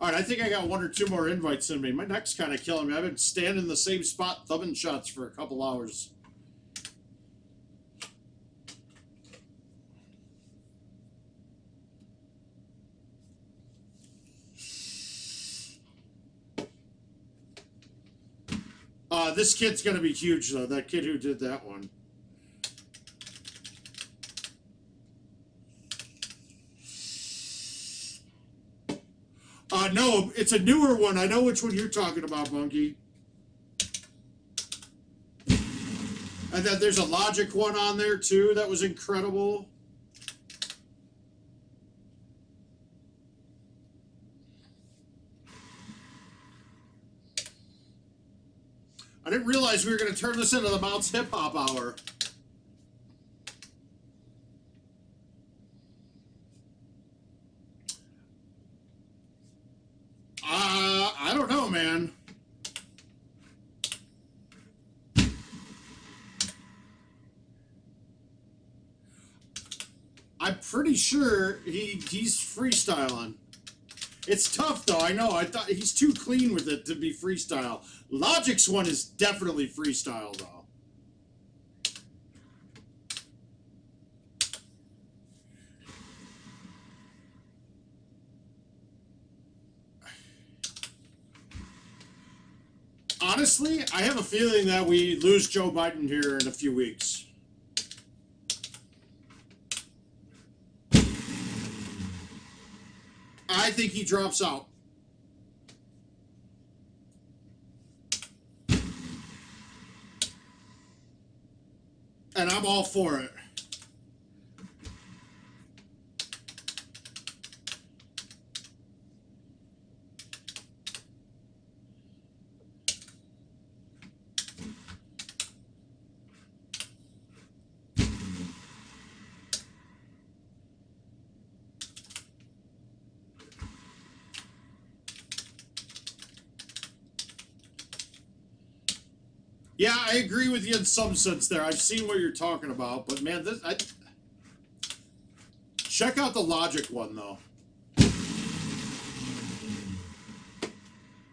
Speaker 1: All right, I think I got one or two more invites in me. My neck's kind of killing me. I've been standing in the same spot thumbing shots for a couple hours. This kid's going to be huge, though. That kid who did that one. No, it's a newer one. I know which one you're talking about, Monkey. And then there's a Logic one on there, too. That was incredible. I didn't realize we were going to turn this into the Mounts Hip Hop Hour. I don't know, man. I'm pretty sure he's freestyling. It's tough, though. I know. I thought he's too clean with it to be freestyle. Logic's one is definitely freestyle, though. Honestly, I have a feeling that we lose Joe Biden here in a few weeks. I think he drops out. And I'm all for it. Yeah, I agree with you in some sense there. I've seen what you're talking about, but man, check out the logic one though.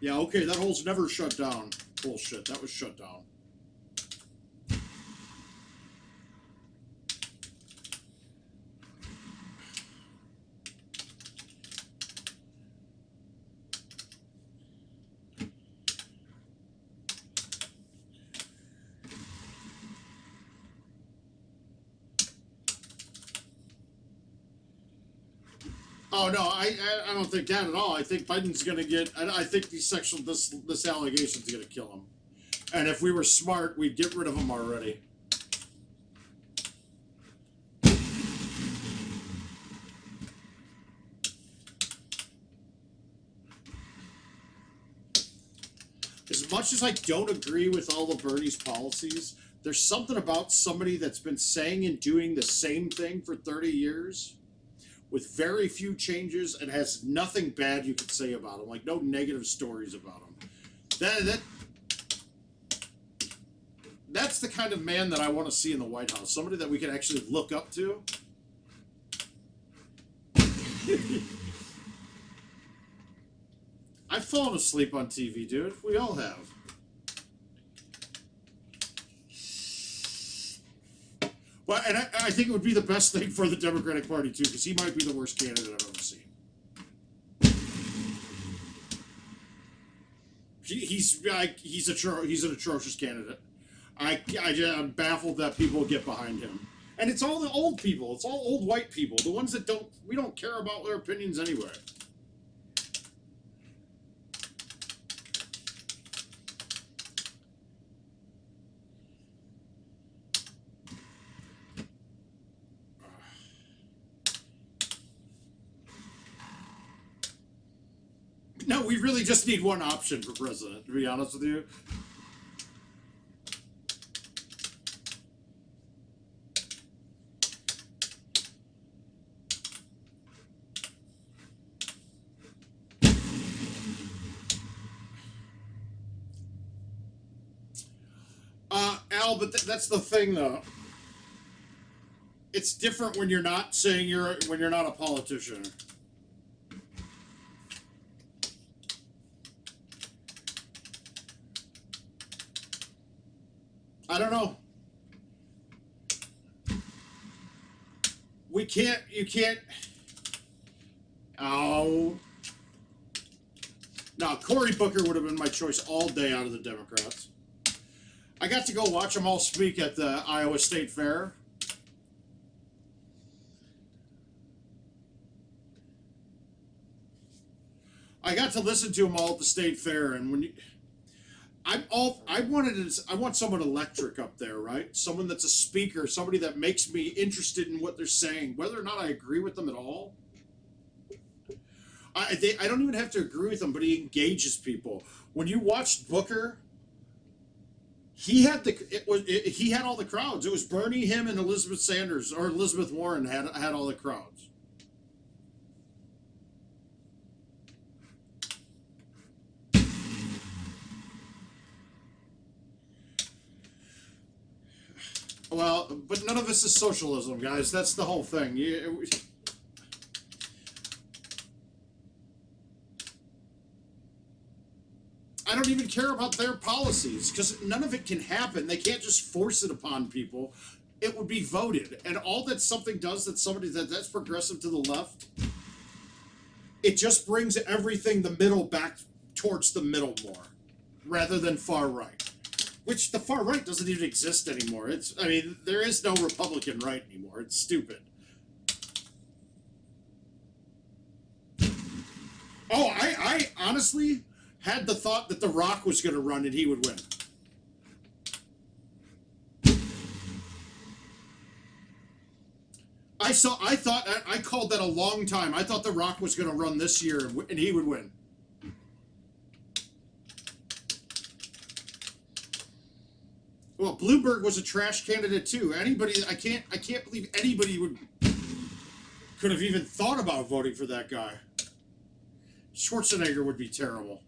Speaker 1: Yeah, okay, that hole's never shut down. Bullshit, that was shut down. Oh no, I don't think that at all. I think Biden's gonna get. I think this allegation's gonna kill him. And if we were smart, we'd get rid of him already. As much as I don't agree with all of Bernie's policies, there's something about somebody that's been saying and doing the same thing for 30 years with very few changes and has nothing bad you could say about him, like no negative stories about him. That's the kind of man that I want to see in the White House. Somebody that we can actually look up to. I've fallen asleep on TV, dude. We all have. Well, and I think it would be the best thing for the Democratic Party, too, because he might be the worst candidate I've ever seen. He's an atrocious candidate. I'm baffled that people get behind him. And it's all the old people. It's all old white people. The ones that we don't care about their opinions anyway. No, we really just need one option for president, to be honest with you. Al, but that's the thing, though. It's different when you're not saying when you're not a politician. I don't know. You can't. Oh. No, Cory Booker would have been my choice all day out of the Democrats. I got to go watch them all speak at the Iowa State Fair. I got to listen to them all at the State Fair, and when you... I want someone electric up there, right? Someone that's a speaker, somebody that makes me interested in what they're saying, whether or not I agree with them at all. I don't even have to agree with him, but he engages people. When you watched Booker, he had all the crowds. It was Bernie, him, and Elizabeth Sanders or Elizabeth Warren had all the crowds. Well, but none of this is socialism, guys. That's the whole thing. I don't even care about their policies because none of it can happen. They can't just force it upon people. It would be voted, and all that something does that's progressive to the left. It just brings everything the middle back towards the middle more. rather than far right. Which the far right doesn't even exist anymore. I mean, there is no Republican right anymore. It's stupid. Oh, I honestly had the thought that The Rock was going to run and he would win. I called that a long time. I thought The Rock was going to run this year and he would win. Well, Bloomberg was a trash candidate too. I can't believe anybody could have even thought about voting for that guy. Schwarzenegger would be terrible.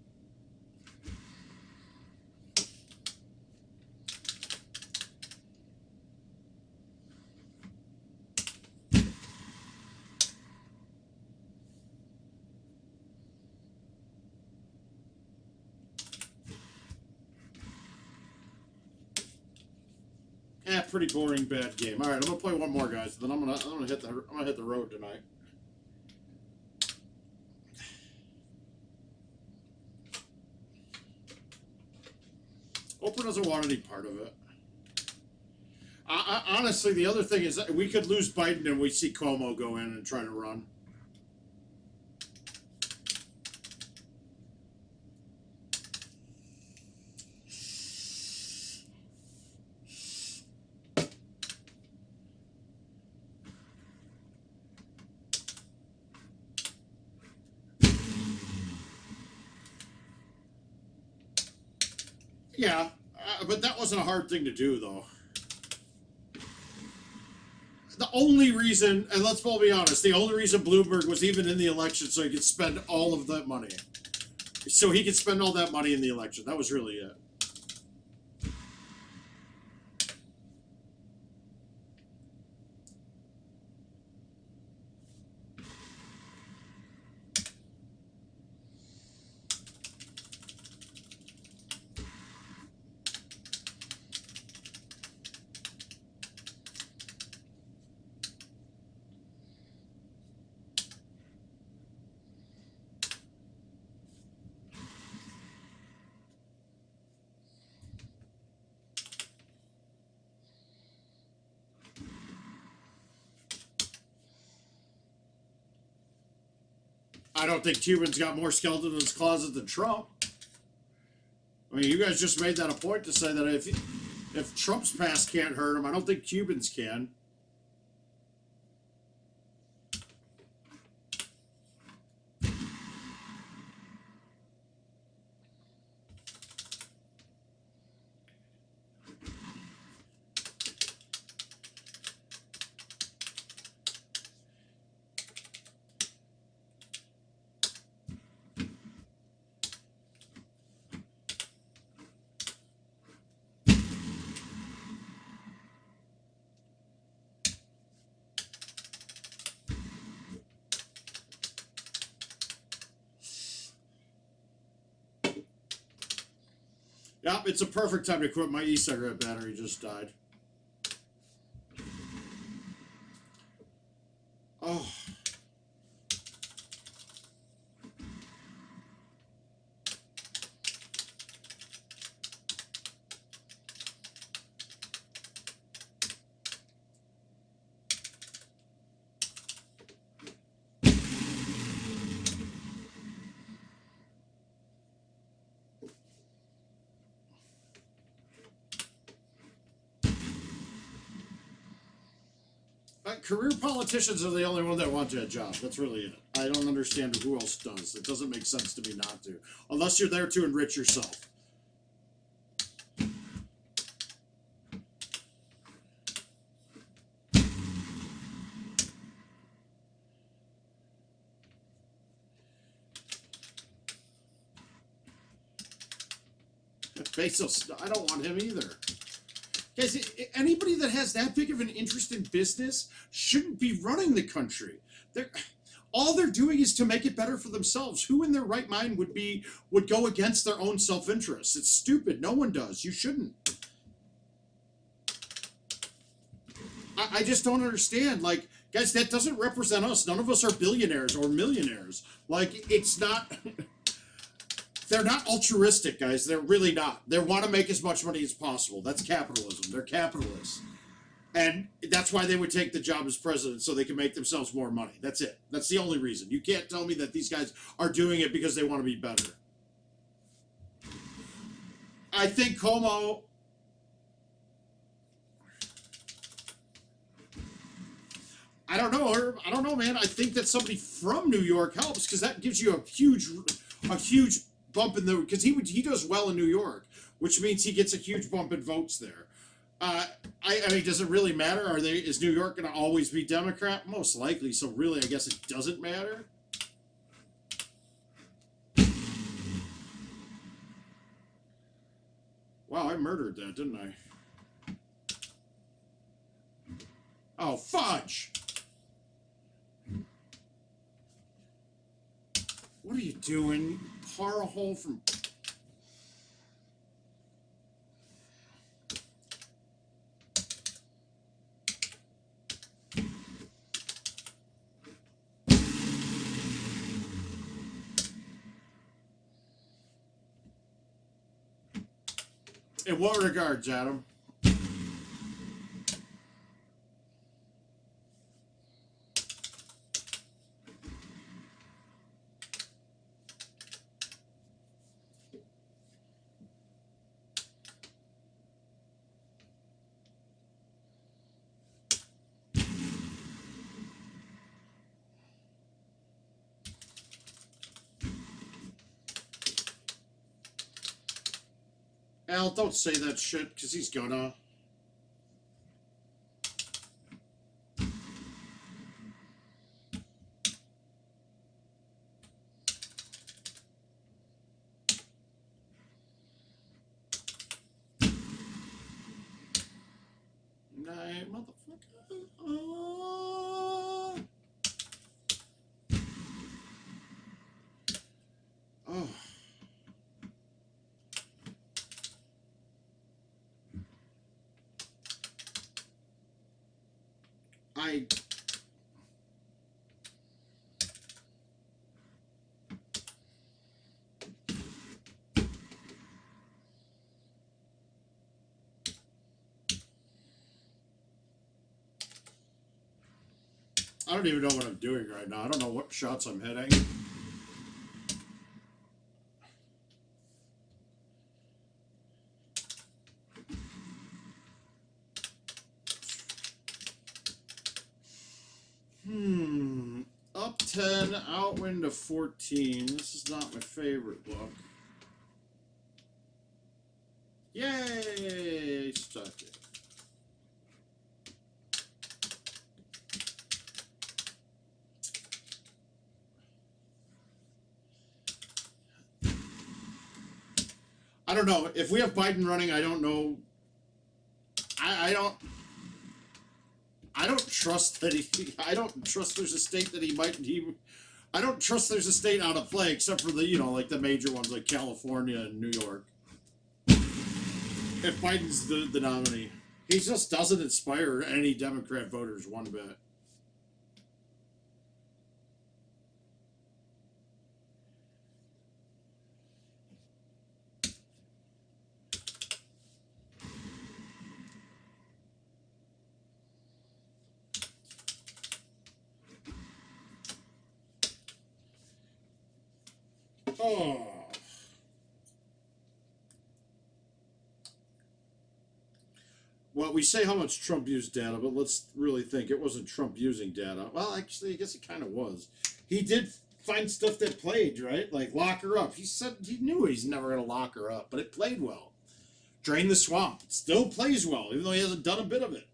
Speaker 1: Pretty boring, bad game. All right, I'm gonna play one more, guys. Then I'm gonna hit the road tonight. Oprah doesn't want any part of it. Honestly, the other thing is that we could lose Biden and we see Cuomo go in and try to run. Yeah, but that wasn't a hard thing to do, though. The only reason, and let's all be honest, the only reason Bloomberg was even in the election so he could spend all of that money. So he could spend all that money in the election. That was really it. I don't think Cuban's got more skeletons in his closet than Trump. I mean, you guys just made that a point to say that if Trump's past can't hurt him, I don't think Cubans can. Yep, it's a perfect time to quit. My e-cigarette battery just died. Oh. Career politicians are the only one that want that job. That's really it. I don't understand who else does. It doesn't make sense to me not to. Unless you're there to enrich yourself. Bezos, I don't want him either. Guys, anybody that has that big of an interest in business shouldn't be running the country. All they're doing is to make it better for themselves. Who in their right mind would go against their own self-interest? It's stupid. No one does. You shouldn't. I just don't understand. Like, guys, that doesn't represent us. None of us are billionaires or millionaires. Like, it's not... They're not altruistic, guys. They're really not. They want to make as much money as possible. That's capitalism. They're capitalists. And that's why they would take the job as president, so they can make themselves more money. That's it. That's the only reason. You can't tell me that these guys are doing it because they want to be better. I think Como... I don't know, Herb. I don't know, man. I think that somebody from New York helps, because that gives you a huge bump in the... Because he does well in New York, which means he gets a huge bump in votes there. I mean, does it really matter? Is New York going to always be Democrat? Most likely. So really, I guess it doesn't matter. Wow, I murdered that, didn't I? Oh, fudge! What are you doing? Par a hole from... In what regards, Adam? Al, don't say that shit, because he's gonna. Night, motherfucker. Oh. I don't even know what I'm doing right now. I don't know what shots I'm hitting. Up 10, outwind to 14. This is not my favorite look. Yay! Stuck it. I don't know. If we have Biden running, I don't know. I don't trust that I don't trust there's a state that I don't trust there's a state out of play, except for the, like the major ones like California and New York. If Biden's the nominee, he just doesn't inspire any Democrat voters one bit. Oh. Well, we say how much Trump used data, but let's really think. It wasn't Trump using data. Well, actually, I guess it kind of was. He did find stuff that played, right? Like lock her up. He said he knew he's never going to lock her up, but it played well. Drain the swamp. It still plays well, even though he hasn't done a bit of it.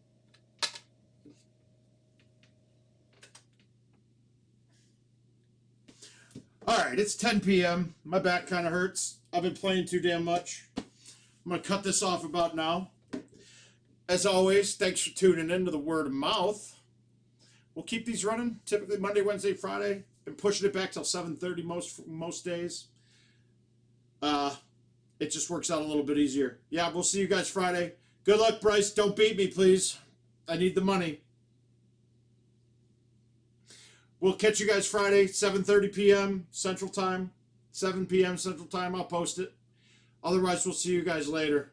Speaker 1: All right, it's 10 p.m. My back kind of hurts. I've been playing too damn much. I'm going to cut this off about now. As always, thanks for tuning in to the Word of Mouth. We'll keep these running, typically Monday, Wednesday, Friday. Been pushing it back till 7:30 most days. It just works out a little bit easier. Yeah, we'll see you guys Friday. Good luck, Bryce. Don't beat me, please. I need the money. We'll catch you guys Friday, 7:30 p.m. Central Time. 7 p.m. Central Time. I'll post it. Otherwise, we'll see you guys later.